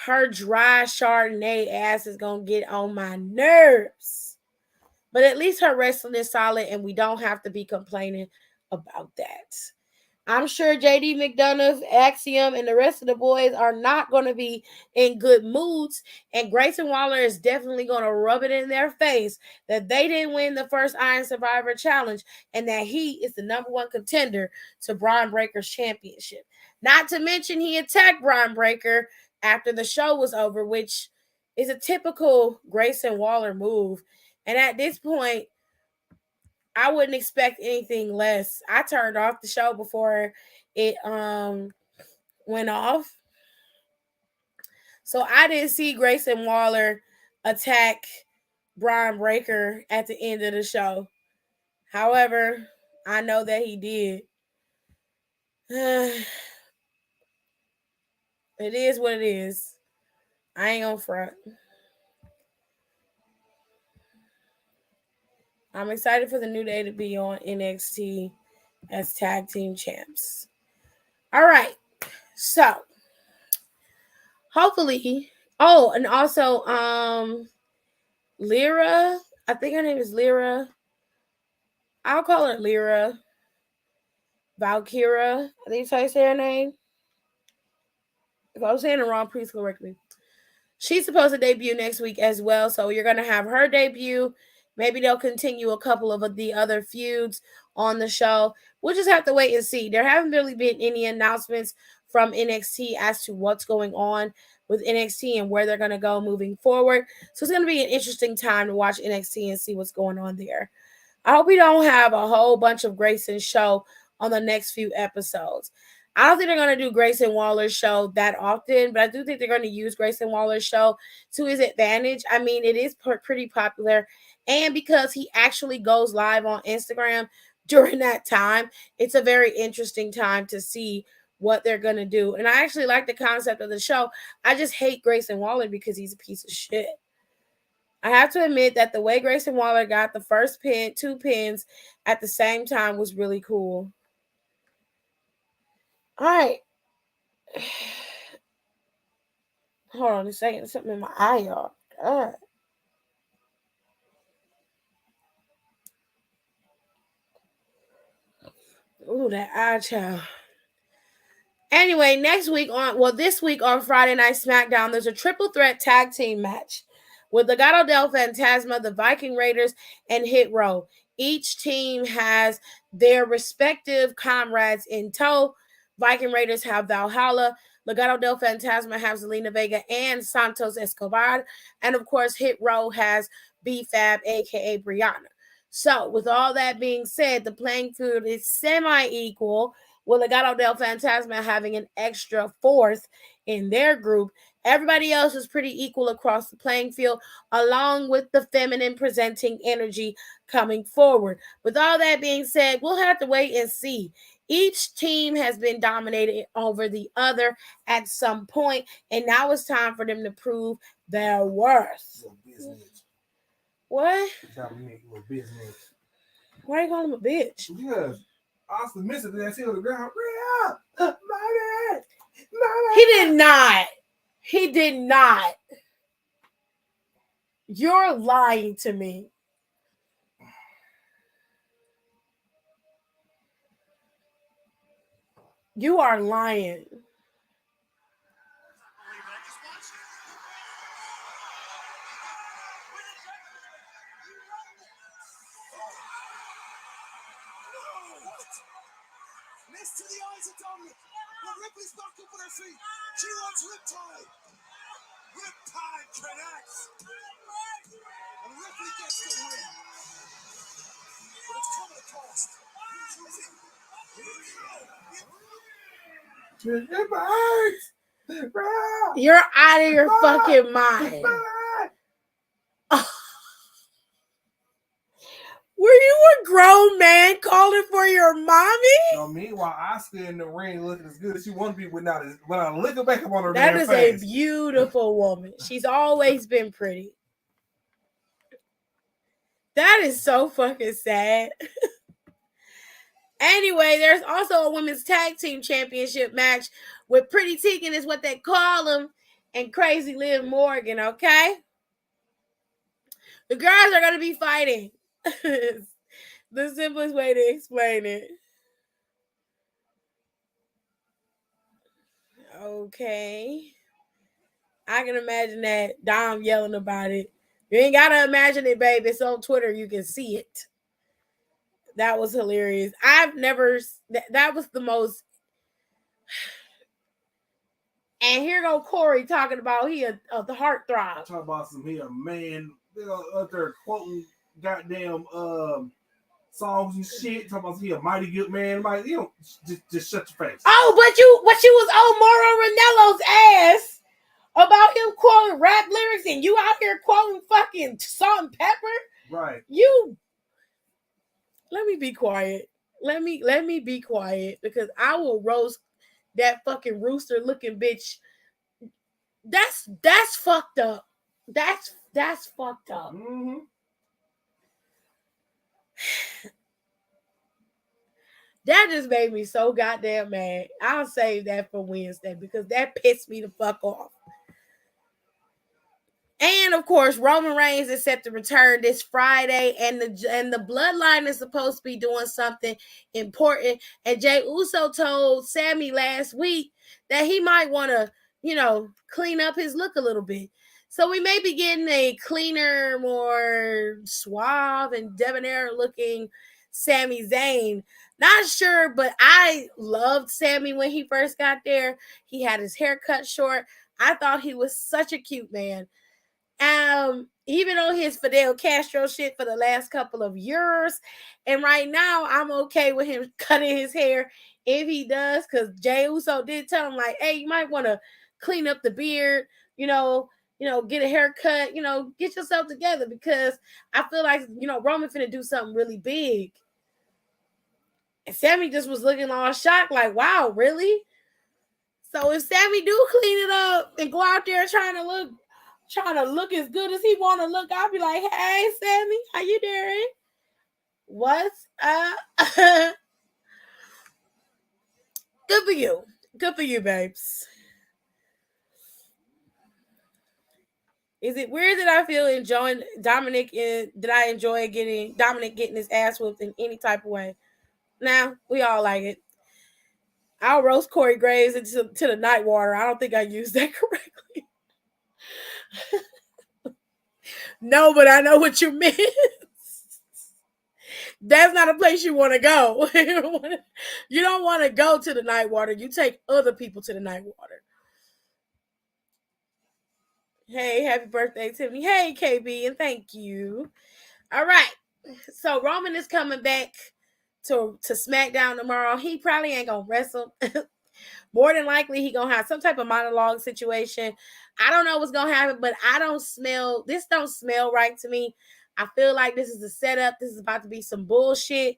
her dry Chardonnay ass is going to get on my nerves. But at least her wrestling is solid and we don't have to be complaining about that. I'm sure JD McDonough, Axiom, and the rest of the boys are not going to be in good moods. And Grayson Waller is definitely going to rub it in their face that they didn't win the first Iron Survivor Challenge and that he is the #1 contender to Braun Breaker's championship. Not to mention he attacked Braun Breaker after the show was over, which is a typical Grayson Waller move. And at this point, I wouldn't expect anything less. I turned off the show before it went off. So I didn't see Grayson Waller attack Braun Breaker at the end of the show. However, I know that he did. It is what it is. I ain't gonna front. I'm excited for the New Day to be on NXT as tag team champs. All right. So, hopefully, and also Lyra, I think her name is Lyra. I'll call her Lyra. Valkyra, I think that's how you say her name. If I was saying it wrong, please correct me. She's supposed to debut next week as well. So you're going to have her debut. Maybe they'll continue a couple of the other feuds on the show. We'll just have to wait and see. There haven't really been any announcements from NXT as to what's going on with NXT and where they're going to go moving forward. So it's going to be an interesting time to watch NXT and see what's going on there. I hope we don't have a whole bunch of Grayson's show on the next few episodes. I don't think they're going to do Grayson Waller's show that often, but I do think they're going to use Grayson Waller's show to his advantage. I mean, it is pretty popular, and because he actually goes live on Instagram during that time, it's a very interesting time to see what they're going to do. And I actually like the concept of the show. I just hate Grayson Waller because he's a piece of shit. I have to admit that the way Grayson Waller got the first pin, 2 pins at the same time was really cool. All right. Hold on a second. There's something in my eye, y'all. God. Ooh, that eye child. Anyway, this week on Friday Night SmackDown, there's a triple threat tag team match with Legado del Fantasma, the Viking Raiders, and Hit Row. Each team has their respective comrades in tow. Viking Raiders have Valhalla. Legado del Fantasma has Zelina Vega and Santos Escobar. And of course, Hit Row has B-Fab, aka Brianna. So, with all that being said, the playing field is semi-equal, with Legado del Fantasma having an extra 4th in their group. Everybody else is pretty equal across the playing field, along with the feminine presenting energy coming forward. With all that being said, we'll have to wait and see. Each team has been dominated over the other at some point, and now it's time for them to prove their worth. What? Why are you calling him a bitch? Because Austin missed it. That's on the ground. He did not. He did not. You're lying to me. You are lying. Missed to the eyes of Dominic. But Ripley's back up on her feet. She wants Riptide. Riptide connects. And Ripley gets the win. But it's come at a cost. It hurts. You're out of your fucking mind. Were you a grown man calling for your mommy? No, meanwhile, Oscar in the ring looking as good as she want to be without a lick back up on her. That is face. a beautiful woman. She's always been pretty. That is so fucking sad. Anyway, there's also a women's tag team championship match with Pretty Tegan is what they call them, and Crazy Liv Morgan, okay? The girls are going to be fighting. The simplest way to explain it. Okay. I can imagine that Dom yelling about it. You ain't got to imagine it, babe. It's on Twitter. You can see it. That was hilarious. I've never... That was the most... And here go Corey talking about the heartthrob. Talk about he a man. They're up there quoting goddamn songs and shit. Talking about he a mighty good man. Like, just shut your face. Oh, but she was on Mauro Ranello's ass about him quoting rap lyrics, and you out here quoting fucking Salt and Pepper. Right. Let me be quiet. Let me be quiet, because I will roast that fucking rooster looking bitch. That's fucked up. That's fucked up. Mm-hmm. That just made me so goddamn mad. I'll save that for Wednesday, because that pissed me the fuck off. And of course, Roman Reigns is set to return this Friday, and the Bloodline is supposed to be doing something important. And Jey Uso told Sammy last week that he might want to, clean up his look a little bit. So we may be getting a cleaner, more suave and debonair looking Sami Zayn. Not sure, but I loved Sami when he first got there. He had his hair cut short. I thought he was such a cute man. Even on his Fidel Castro shit for the last couple of years. And right now, I'm okay with him cutting his hair if he does, because Jey Uso did tell him, like, hey, you might want to clean up the beard, get a haircut, get yourself together, because I feel like, Roman finna do something really big. And Sami just was looking all shocked, like, wow, really? So if Sami do clean it up and go out there trying to look as good as he want to look, I'll be like, hey, Sami, how you doing? What's up? Good for you. Good for you, babes. Is it weird that I feel enjoying Dominic? Did I enjoy getting Dominic getting his ass whooped in any type of way? Nah, we all like it. I'll roast Corey Graves into the night water. I don't think I used that correctly. No, but I know what you meant. That's not a place you want to go. You don't want to go to the night water. You take other people to the night water. Hey, happy birthday, Tiffany. Hey, KB, and thank you. All right. So Roman is coming back to SmackDown tomorrow. He probably ain't gonna wrestle. More than likely, he gonna have some type of monologue situation. I don't know what's gonna happen, but this don't smell right to me. I feel like this is a setup. This is about to be some bullshit.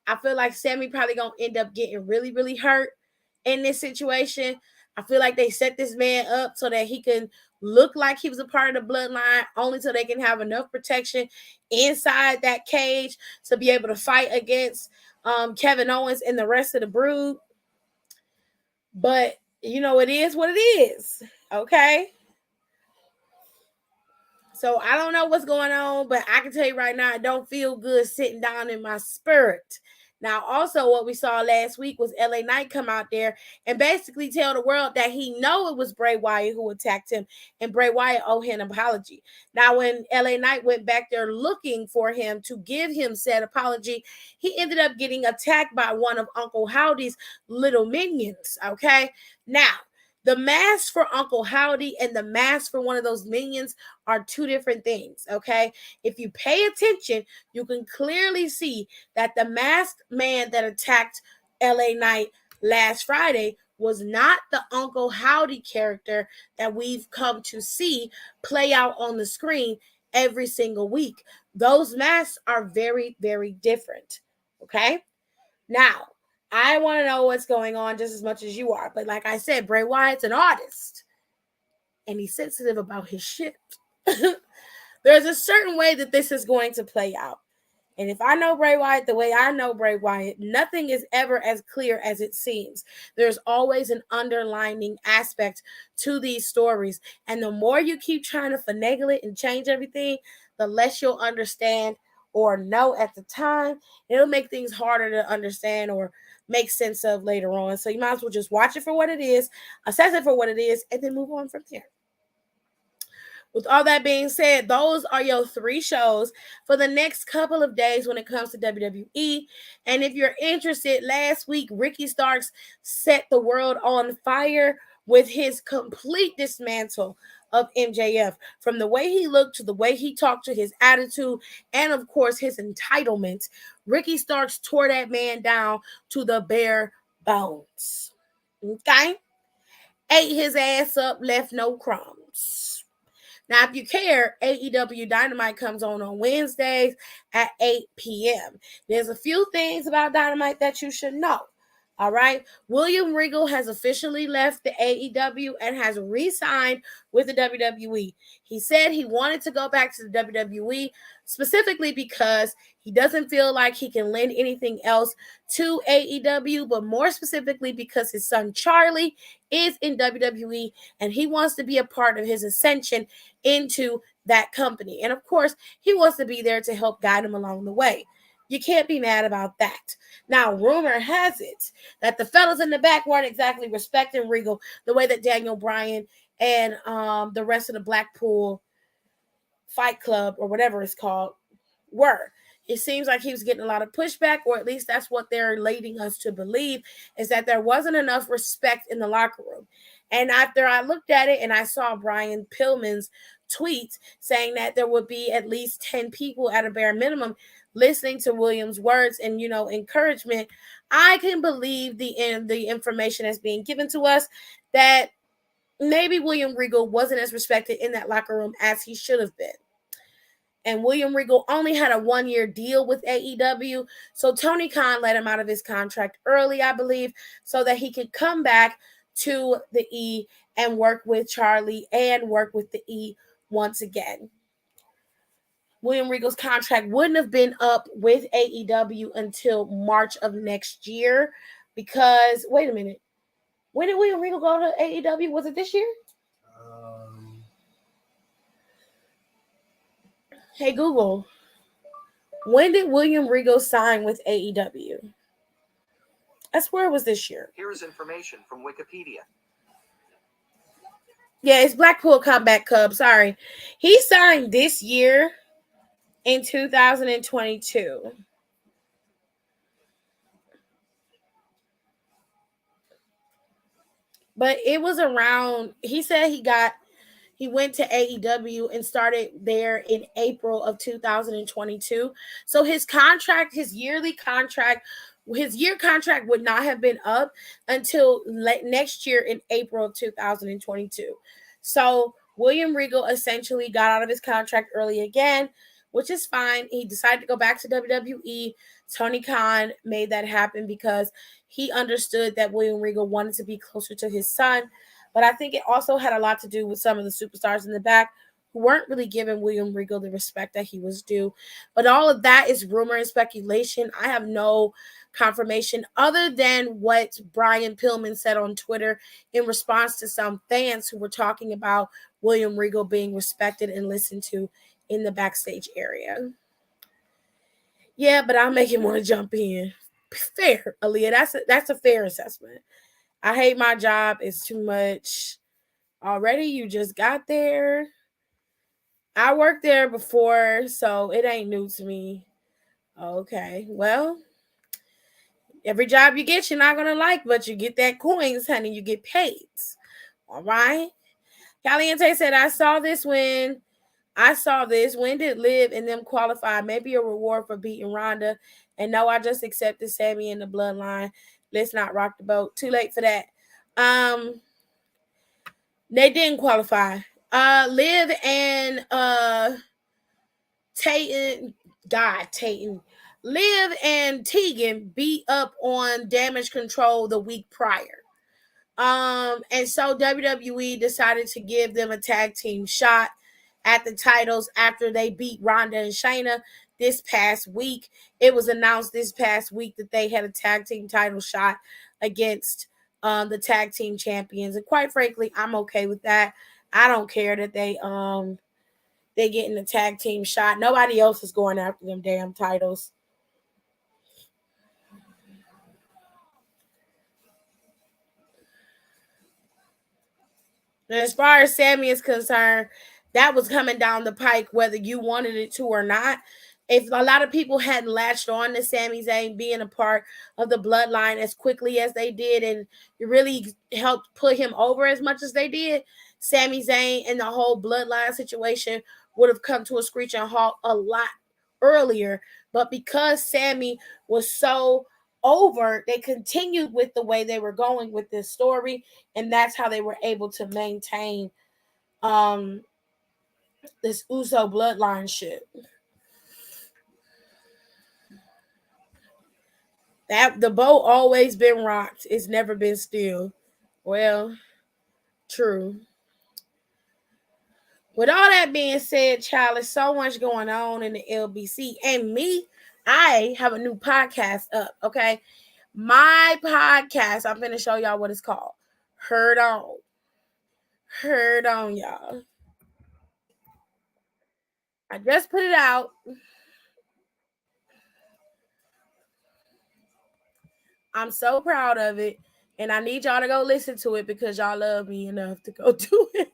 I feel like Sami probably gonna end up getting really, really hurt in this situation. I feel like they set this man up so that he can look like he was a part of the bloodline, only so they can have enough protection inside that cage to be able to fight against Kevin Owens and the rest of the brood. But it is what it is. Okay. So I don't know what's going on, but I can tell you right now, I don't feel good sitting down in my spirit. Now, also what we saw last week was LA Knight come out there and basically tell the world that he know it was Bray Wyatt who attacked him, and Bray Wyatt owed him an apology. Now, when LA Knight went back there looking for him to give him said apology, he ended up getting attacked by one of Uncle Howdy's little minions, okay? Now, the mask for Uncle Howdy and the mask for one of those minions are two different things, okay? If you pay attention, you can clearly see that the masked man that attacked LA Knight last Friday was not the Uncle Howdy character that we've come to see play out on the screen every single week. Those masks are very, very different, okay? Now, I want to know what's going on just as much as you are. But like I said, Bray Wyatt's an artist. And he's sensitive about his shit. There's a certain way that this is going to play out. And if I know Bray Wyatt the way I know Bray Wyatt, nothing is ever as clear as it seems. There's always an underlining aspect to these stories. And the more you keep trying to finagle it and change everything, the less you'll understand or know at the time. It'll make things harder to understand or make sense of later on. So you might as well just watch it for what it is, assess it for what it is, and then move on from there. With all that being said, those are your 3 shows for the next couple of days when it comes to WWE. And if you're interested, last week, Ricky Starks set the world on fire with his complete dismantle of MJF. From the way he looked to the way he talked, to his attitude, and of course his entitlement, Ricky Starks tore that man down to the bare bones. Okay? Ate his ass up, left no crumbs. Now, if you care, AEW Dynamite comes on Wednesdays at 8 p.m. There's a few things about Dynamite that you should know. All right. William Regal has officially left the AEW and has re-signed with the WWE. He said he wanted to go back to the WWE specifically because he doesn't feel like he can lend anything else to AEW, but more specifically because his son Charlie is in WWE and he wants to be a part of his ascension into that company. And of course, he wants to be there to help guide him along the way. You can't be mad about that. Now, rumor has it that the fellas in the back weren't exactly respecting Regal the way that Daniel Bryan and the rest of the Blackpool Fight Club or whatever it's called were. It seems like he was getting a lot of pushback, or at least that's what they're leading us to believe, is that there wasn't enough respect in the locker room. And after I looked at it and I saw Brian Pillman's tweets saying that there would be at least 10 people at a bare minimum listening to Williams' words and, encouragement, I can believe the information that's being given to us that maybe William Regal wasn't as respected in that locker room as he should have been. And William Regal only had a 1-year deal with AEW. So Tony Khan let him out of his contract early, I believe, so that he could come back to the E and work with Charlie and work with the E once again. William Regal's contract wouldn't have been up with AEW until March of next year because, wait a minute, when did William Regal go to AEW? Was it this year? Hey, Google, when did William Regal sign with AEW? I swear it was this year. Here is information from Wikipedia. Yeah, it's Blackpool Combat Club. Sorry. He signed this year in 2022. But it was around, he said he went to AEW and started there in April of 2022. So his year contract would not have been up until next year in April of 2022. So William Regal essentially got out of his contract early again, which is fine. He decided to go back to WWE. Tony Khan made that happen because he understood that William Regal wanted to be closer to his son. But I think it also had a lot to do with some of the superstars in the back who weren't really giving William Regal the respect that he was due. But all of that is rumor and speculation. I have no confirmation other than what Brian Pillman said on Twitter in response to some fans who were talking about William Regal being respected and listened to in the backstage area. Yeah, but I'll make him want to jump in. Fair, Aaliyah. That's a fair assessment. I hate my job. It's too much. Already, you just got there. I worked there before, so it ain't new to me. Okay, well, every job you get, you're not going to like, but you get that coins, honey. You get paid. All right? Caliente said, I saw this. When did Liv and them qualify? Maybe a reward for beating Ronda. And no, I just accepted Sammy in the bloodline. Let's not rock the boat. Too late for that. They didn't qualify. Liv and Liv and Tegan beat up on Damage Control the week prior. And so WWE decided to give them a tag team shot at the titles after they beat Ronda and Shayna this past week. It was announced this past week that they had a tag team title shot against the tag team champions. And quite frankly, I'm okay with that. I don't care that they getting the tag team shot. Nobody else is going after them damn titles. And as far as Sammy is concerned, that was coming down the pike whether you wanted it to or not. If a lot of people hadn't latched on to Sami Zayn being a part of the bloodline as quickly as they did and it really helped put him over as much as they did, Sami Zayn and the whole bloodline situation would have come to a screeching halt a lot earlier. But because Sami was so over, they continued with the way they were going with this story, and that's how they were able to maintain this Uso bloodline shit. That the boat always been rocked. It's never been still. Well, true. With all that being said, child, there's so much going on in the LBC. And me, I have a new podcast up, okay? My podcast, I'm going to show y'all what it's called. Heard On. Heard On, y'all. I just put it out. I'm so proud of it. And I need y'all to go listen to it because y'all love me enough to go do it.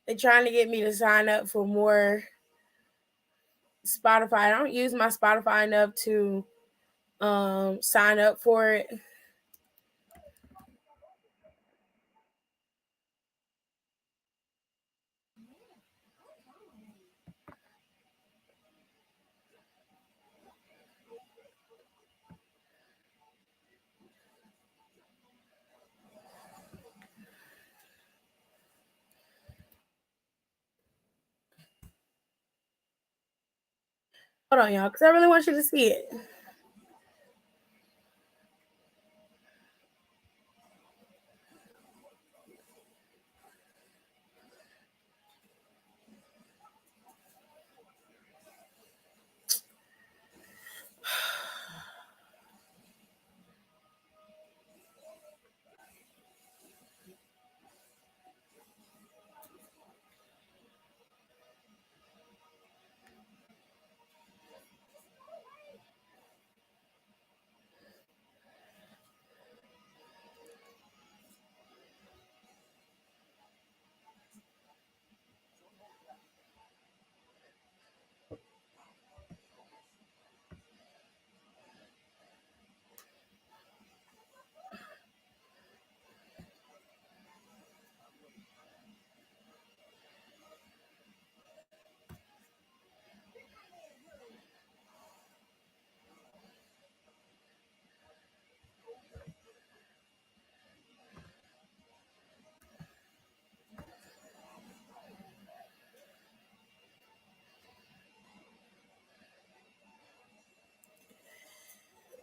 They're trying to get me to sign up for more Spotify. I don't use my Spotify enough to sign up for it. Hold on, y'all, because I really want you to see it.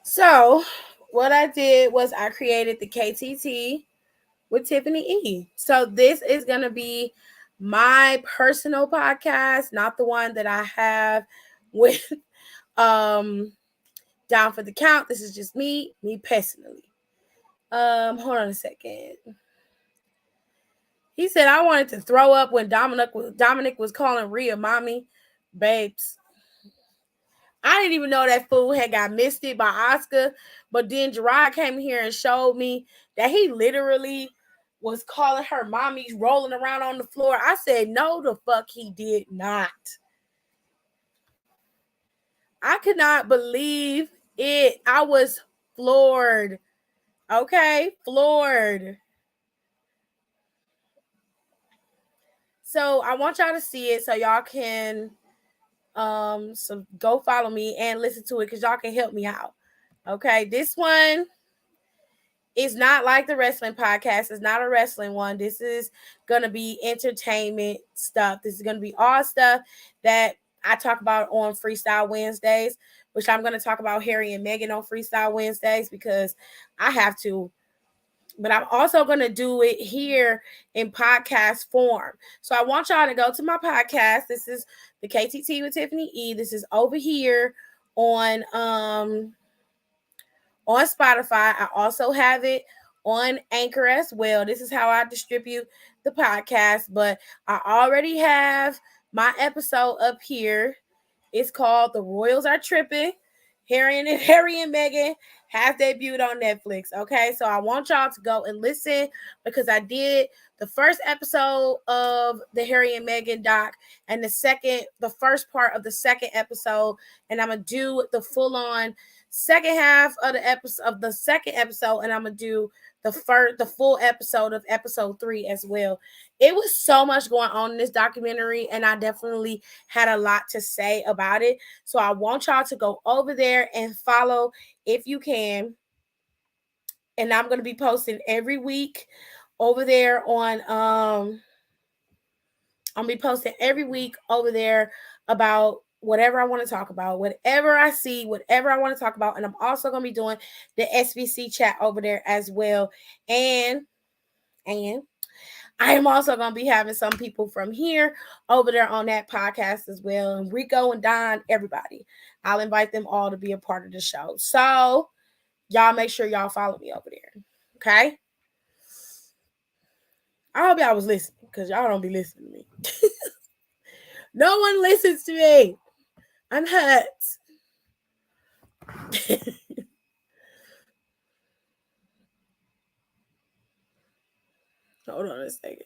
So, what I did was I created the KTT with Tiffany E. So, this is going to be my personal podcast, not the one that I have with Down for the Count. This is just me personally. Hold on a second. He said I wanted to throw up when Dominic was calling Rhea mommy. Babes, I didn't even know that fool had got misted by Oscar. But then Gerard came here and showed me that he literally was calling her mommy, rolling around on the floor. I said, no, the fuck he did not. I could not believe it. I was floored. Okay, floored. So I want y'all to see it so y'all can so go follow me and listen to it because y'all can help me out. Okay, this one is not like the wrestling podcast. It's not a wrestling one. This is gonna be entertainment stuff. This is gonna be all stuff that I talk about on Freestyle Wednesdays, which I'm gonna talk about Harry and Meghan on Freestyle Wednesdays because I have to. But I'm also going to do it here in podcast form. So I want y'all to go to my podcast. This is the KTT with Tiffany E. This is over here on Spotify. I also have it on Anchor as well. This is how I distribute the podcast, but I already have my episode up here. It's called The Royals Are Tripping. Harry and Meghan has debuted on Netflix. Okay, so I want y'all to go and listen because I did the first episode of the Harry and Meghan doc and the first part of the second episode, and I'm gonna do the full-on second half of the second episode, and I'm gonna do the full episode of episode 3 as well. It was so much going on in this documentary, and I definitely had a lot to say about it. So I want y'all to go over there and follow if you can. And I'm going to be posting every week over there on I'll be posting every week over there about whatever I want to talk about, whatever I see, whatever I want to talk about. And I'm also going to be doing the SBC chat over there as well. And I am also going to be having some people from here over there on that podcast as well. And Rico and Don, everybody. I'll invite them all to be a part of the show. So y'all make sure y'all follow me over there. Okay? I hope y'all was listening because y'all don't be listening to me. No one listens to me. I'm hurt. Hold on a second.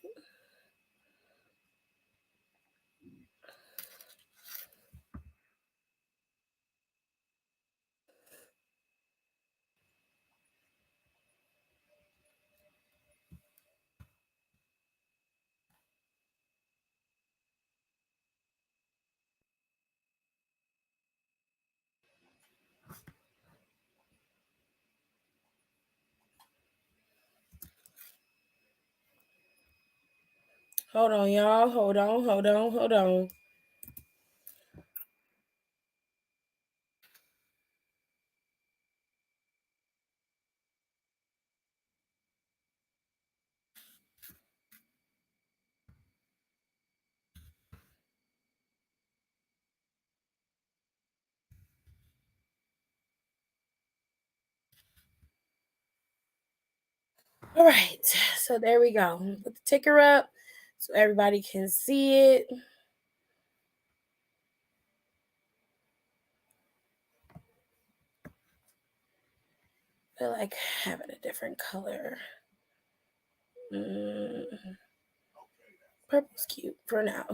Hold on, y'all. Hold on. All right. So there we go. Put the ticker up so everybody can see it. I like having a different color. Purple's cute for now.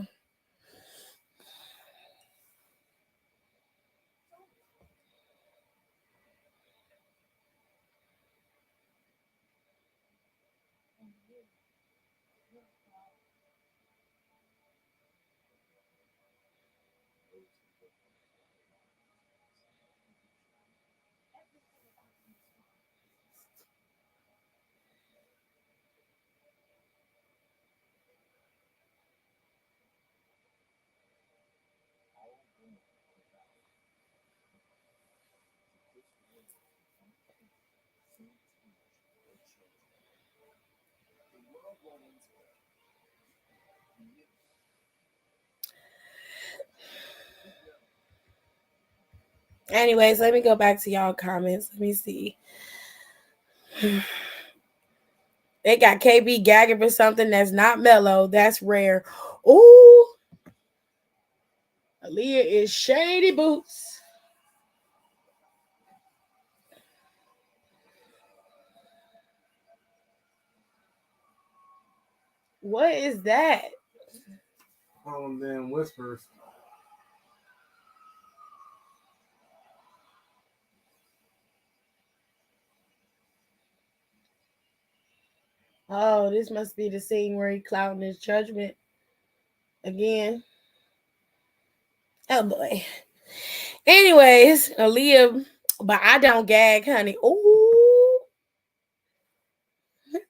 Anyways, let me go back to y'all comments. Let me see. They got KB gagging for something that's not mellow. That's rare. Ooh. Aaliyah is shady boots. What is that? All them damn whispers. Oh, this must be the scene where he clouding his judgment again. Oh boy. Anyways, Aaliyah, but I don't gag, honey. Ooh.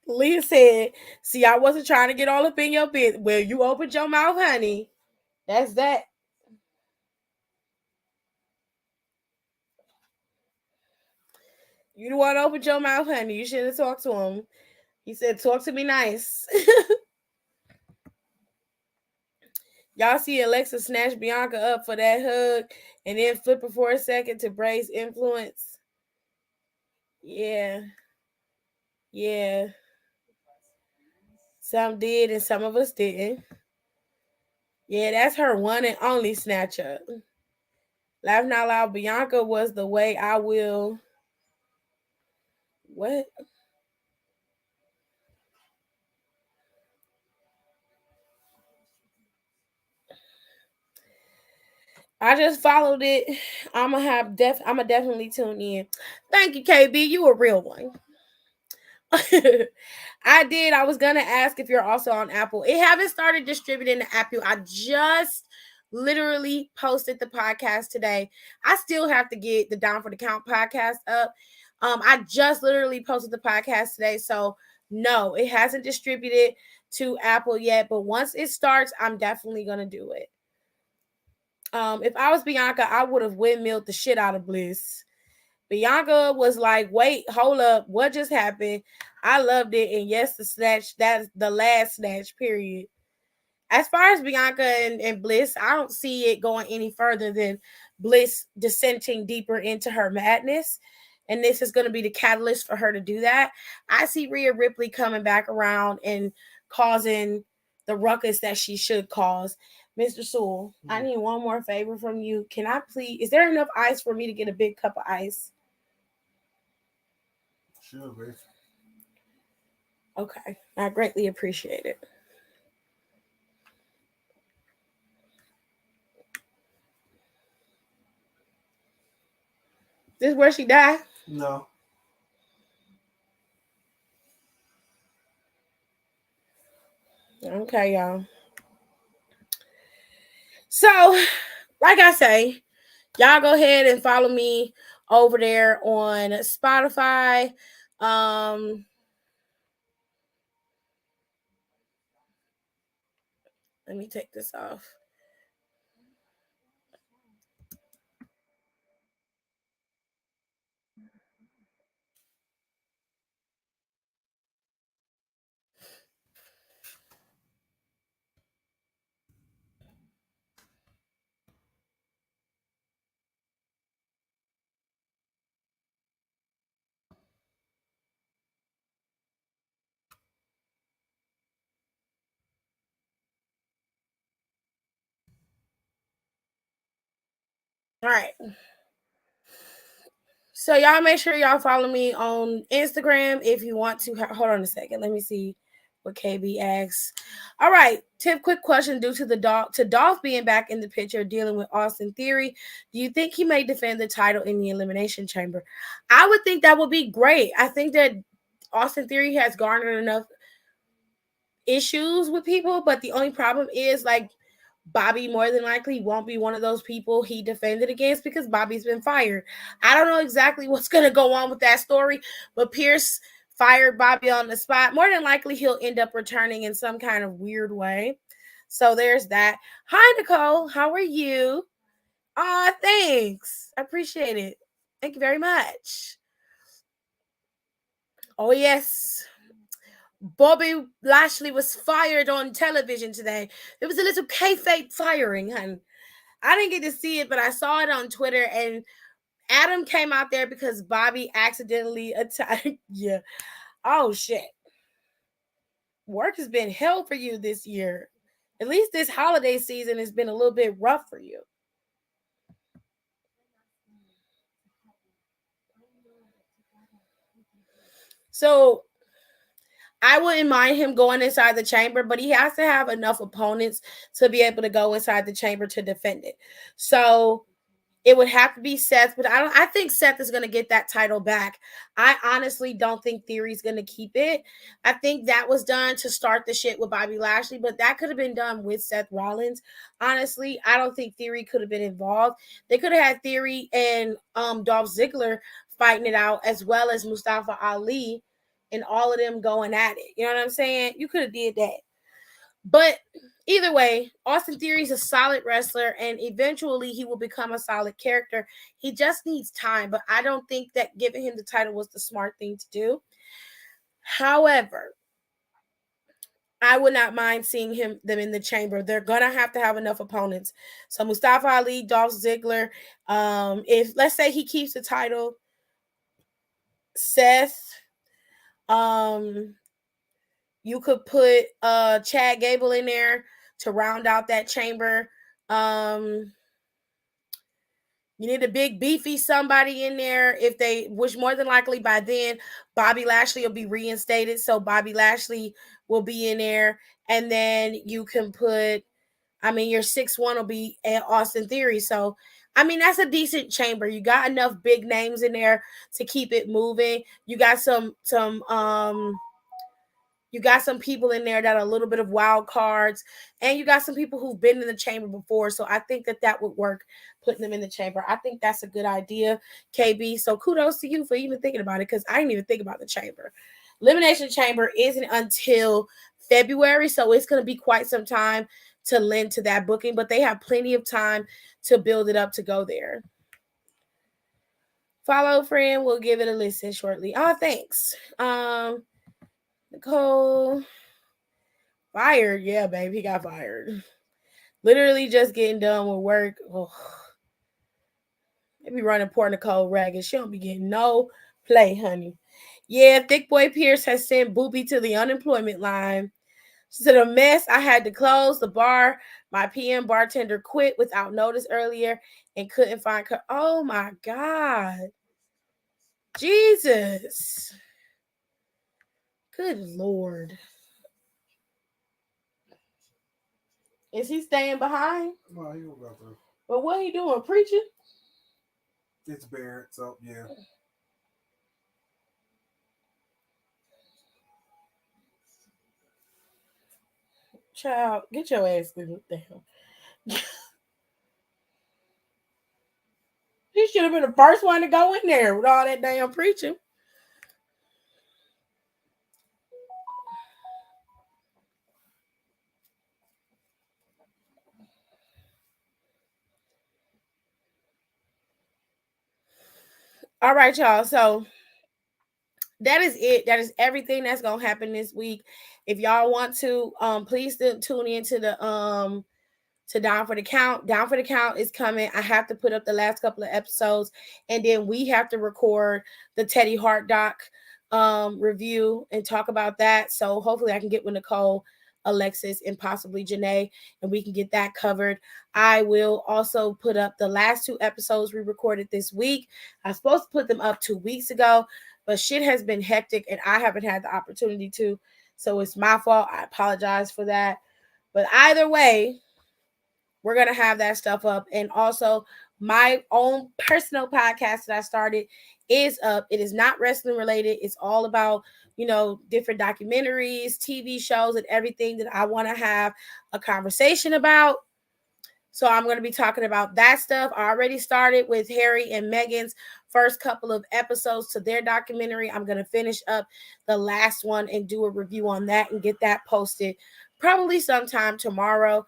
Leah said, see, I wasn't trying to get all up in your business. Well, you opened your mouth, honey. That's that. You the one opened your mouth, honey. You shouldn't have talked to him. He said, talk to me nice. Y'all see Alexa snatch Bianca up for that hug and then flip her for a second to Bray's influence. Yeah. Yeah. Some did and some of us didn't. Yeah, that's her one and only snatch up. Laughing out loud, Bianca was the way I will. What? I just followed it. I'ma definitely tune in. Thank you, KB. You a real one. I did. I was gonna ask if you're also on Apple. It haven't started distributing the Apple. I just literally posted the podcast today. I still have to get the Down for the Count podcast up. I just literally posted the podcast today, so no, it hasn't distributed to Apple yet. But once it starts, I'm definitely gonna do it. If I was Bianca, I would have windmilled the shit out of Bliss. Bianca was like, wait, hold up, what just happened? I loved it. And yes, the snatch, that's the last snatch, period. As far as Bianca and Bliss, I don't see it going any further than Bliss descending deeper into her madness. And this is going to be the catalyst for her to do that. I see Rhea Ripley coming back around and causing the ruckus that she should cause. Mr. Sewell, I need one more favor from you. Can I please, is there enough ice for me to get a big cup of ice? Sure, Grace. Okay, I greatly appreciate it. This is where she died? No. Okay, y'all. So, like I say, y'all go ahead and follow me over there on Spotify. Let me take this off. All right. So y'all make sure y'all follow me on Instagram if you want to. Hold on a second. Let me see what KB asks. All right, Tiff, quick question. Due to Dolph being back in the picture dealing with Austin Theory, do you think he may defend the title in the Elimination Chamber? I would think that would be great. I think that Austin Theory has garnered enough issues with people, but the only problem is like Bobby more than likely won't be one of those people he defended against because Bobby's been fired. I don't know exactly what's going to go on with that story, but Pierce fired Bobby on the spot. More than likely, he'll end up returning in some kind of weird way. So there's that. Hi, Nicole. How are you? Aw, thanks. I appreciate it. Thank you very much. Oh, yes. Bobby Lashley was fired on television today. It was a little kayfabe firing, hun. I didn't get to see it, but I saw it on Twitter, and Adam came out there because Bobby accidentally attacked. Yeah. Oh, shit. Work has been hell for you this year. At least this holiday season has been a little bit rough for you. So I wouldn't mind him going inside the chamber, but he has to have enough opponents to be able to go inside the chamber to defend it. So it would have to be Seth, but I think Seth is going to get that title back. I honestly don't think Theory's going to keep it. I think that was done to start the shit with Bobby Lashley, but that could have been done with Seth Rollins. Honestly, I don't think Theory could have been involved. They could have had Theory and Dolph Ziggler fighting it out, as well as Mustafa Ali and all of them going at it. You know what I'm saying? You could have did that. But either way, Austin Theory is a solid wrestler, and eventually he will become a solid character. He just needs time, but I don't think that giving him the title was the smart thing to do. However, I would not mind seeing them in the chamber. They're gonna have to have enough opponents. So Mustafa Ali, Dolph Ziggler. If let's say he keeps the title, Seth. You could put Chad Gable in there to round out that chamber. You need a big beefy somebody in there which more than likely by then Bobby Lashley will be reinstated, so Bobby Lashley will be in there, and then you can put, your 6-1 will be Austin Theory. So that's a decent chamber. You got enough big names in there to keep it moving. You got some people in there that are a little bit of wild cards, and you got some people who've been in the chamber before. So I think that would work, putting them in the chamber. I think that's a good idea, KB. So kudos to you for even thinking about it, because I didn't even think about the chamber. Elimination Chamber isn't until February, so it's going to be quite some time to lend to that booking, but they have plenty of time to build it up to go there. Follow friend. We'll give it a listen shortly. Oh, thanks. Nicole fired. Yeah, babe, he got fired. Literally just getting done with work. Oh, they be running poor Nicole ragged. She don't be getting no play, honey. Yeah, Thick Boy Pierce has sent Boopy to the unemployment line. She said, a mess. I had to close the bar. My PM bartender quit without notice earlier and couldn't find her. Oh my God. Jesus. Good Lord. Is he staying behind? No, he won't go through. But what he doing? Preaching? It's Barrett, so yeah. Child, get your ass down. He should have been the first one to go in there with all that damn preaching. All right, y'all. So that is it. That is everything that's gonna happen this week. If y'all want to, please tune into the to Down for the Count. Down for the Count is coming. I have to put up the last couple of episodes, and then we have to record the Teddy Hart doc review and talk about that. So hopefully I can get with Nicole, Alexis, and possibly Janae, and we can get that covered. I will also put up the last two episodes we recorded this week. I was supposed to put them up 2 weeks ago, but shit has been hectic and I haven't had the opportunity to. So it's my fault. I apologize for that. But either way, we're going to have that stuff up. And also, my own personal podcast that I started is up. It is not wrestling related. It's all about, different documentaries, TV shows, and everything that I want to have a conversation about. So I'm going to be talking about that stuff. I already started with Harry and Meghan's first couple of episodes to their documentary. I'm going to finish up the last one and do a review on that and get that posted probably sometime tomorrow.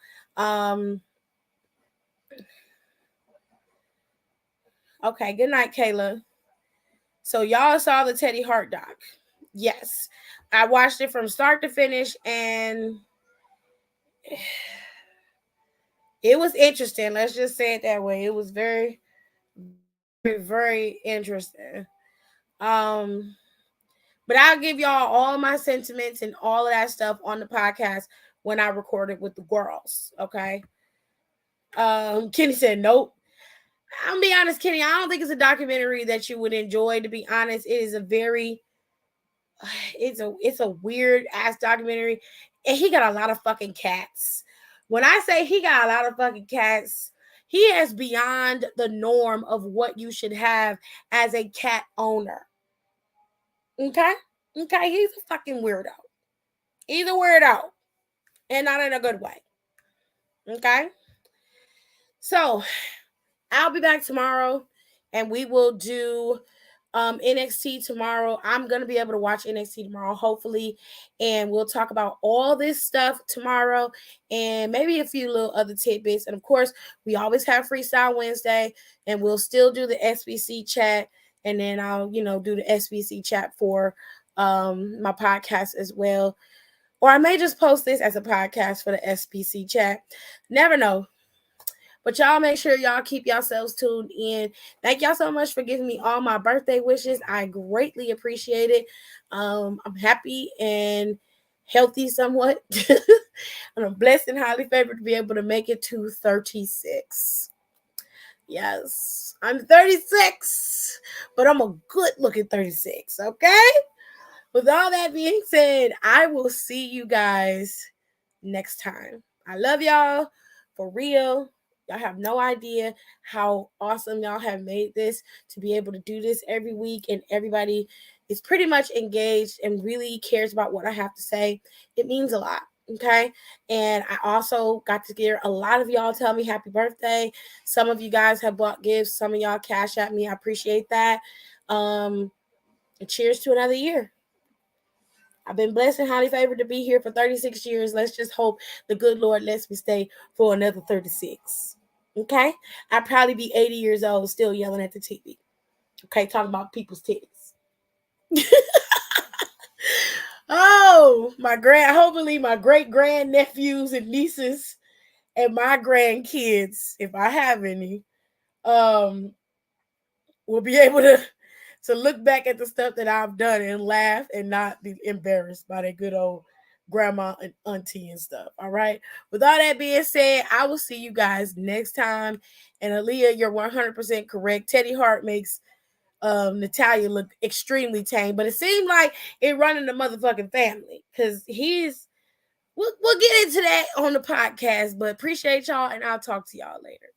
Okay, good night, Kayla. So y'all saw the Teddy Hart doc. Yes. I watched it from start to finish and it was interesting. Let's just say it that way. It was very, very, very interesting. Um, but I'll give y'all all my sentiments and all of that stuff on the podcast when I record it with the girls. Okay. Kenny said nope. I'm gonna be honest, Kenny. I don't think it's a documentary that you would enjoy. To be honest, it is a very, it's a weird ass documentary, and he got a lot of fucking cats. When I say he got a lot of fucking cats, he is beyond the norm of what you should have as a cat owner. Okay, okay, he's a fucking weirdo. He's a weirdo, and not in a good way. Okay, so I'll be back tomorrow and we will do NXT tomorrow. I'm going to be able to watch NXT tomorrow, hopefully. And we'll talk about all this stuff tomorrow and maybe a few little other tidbits. And of course, we always have Freestyle Wednesday and we'll still do the SBC chat. And then I'll, do the SBC chat for my podcast as well. Or I may just post this as a podcast for the SBC chat. Never know. But y'all make sure y'all keep yourselves tuned in. Thank y'all so much for giving me all my birthday wishes. I greatly appreciate it. I'm happy and healthy somewhat. And I'm blessed and highly favored to be able to make it to 36. Yes, I'm 36, but I'm a good looking 36, okay? With all that being said, I will see you guys next time. I love y'all for real. Y'all have no idea how awesome y'all have made this to be able to do this every week, and everybody is pretty much engaged and really cares about what I have to say. It means a lot. Okay. And I also got to hear a lot of y'all tell me happy birthday. Some of you guys have bought gifts. Some of y'all cash at me. I appreciate that. Cheers to another year. I've been blessed and highly favored to be here for 36 years. Let's just hope the good Lord lets me stay for another 36. Okay? I'd probably be 80 years old still yelling at the TV. Okay, talking about people's titties. Oh, hopefully my great grand nephews and nieces and my grandkids, if I have any, um, will be able to look back at the stuff that I've done and laugh and not be embarrassed by that good old grandma and auntie and stuff. All right. With all that being said, I will see you guys next time. And Aaliyah, you're 100% correct. Teddy Hart makes Natalia look extremely tame, but it seemed like it running the motherfucking family because we'll get into that on the podcast. But appreciate y'all, and I'll talk to y'all later.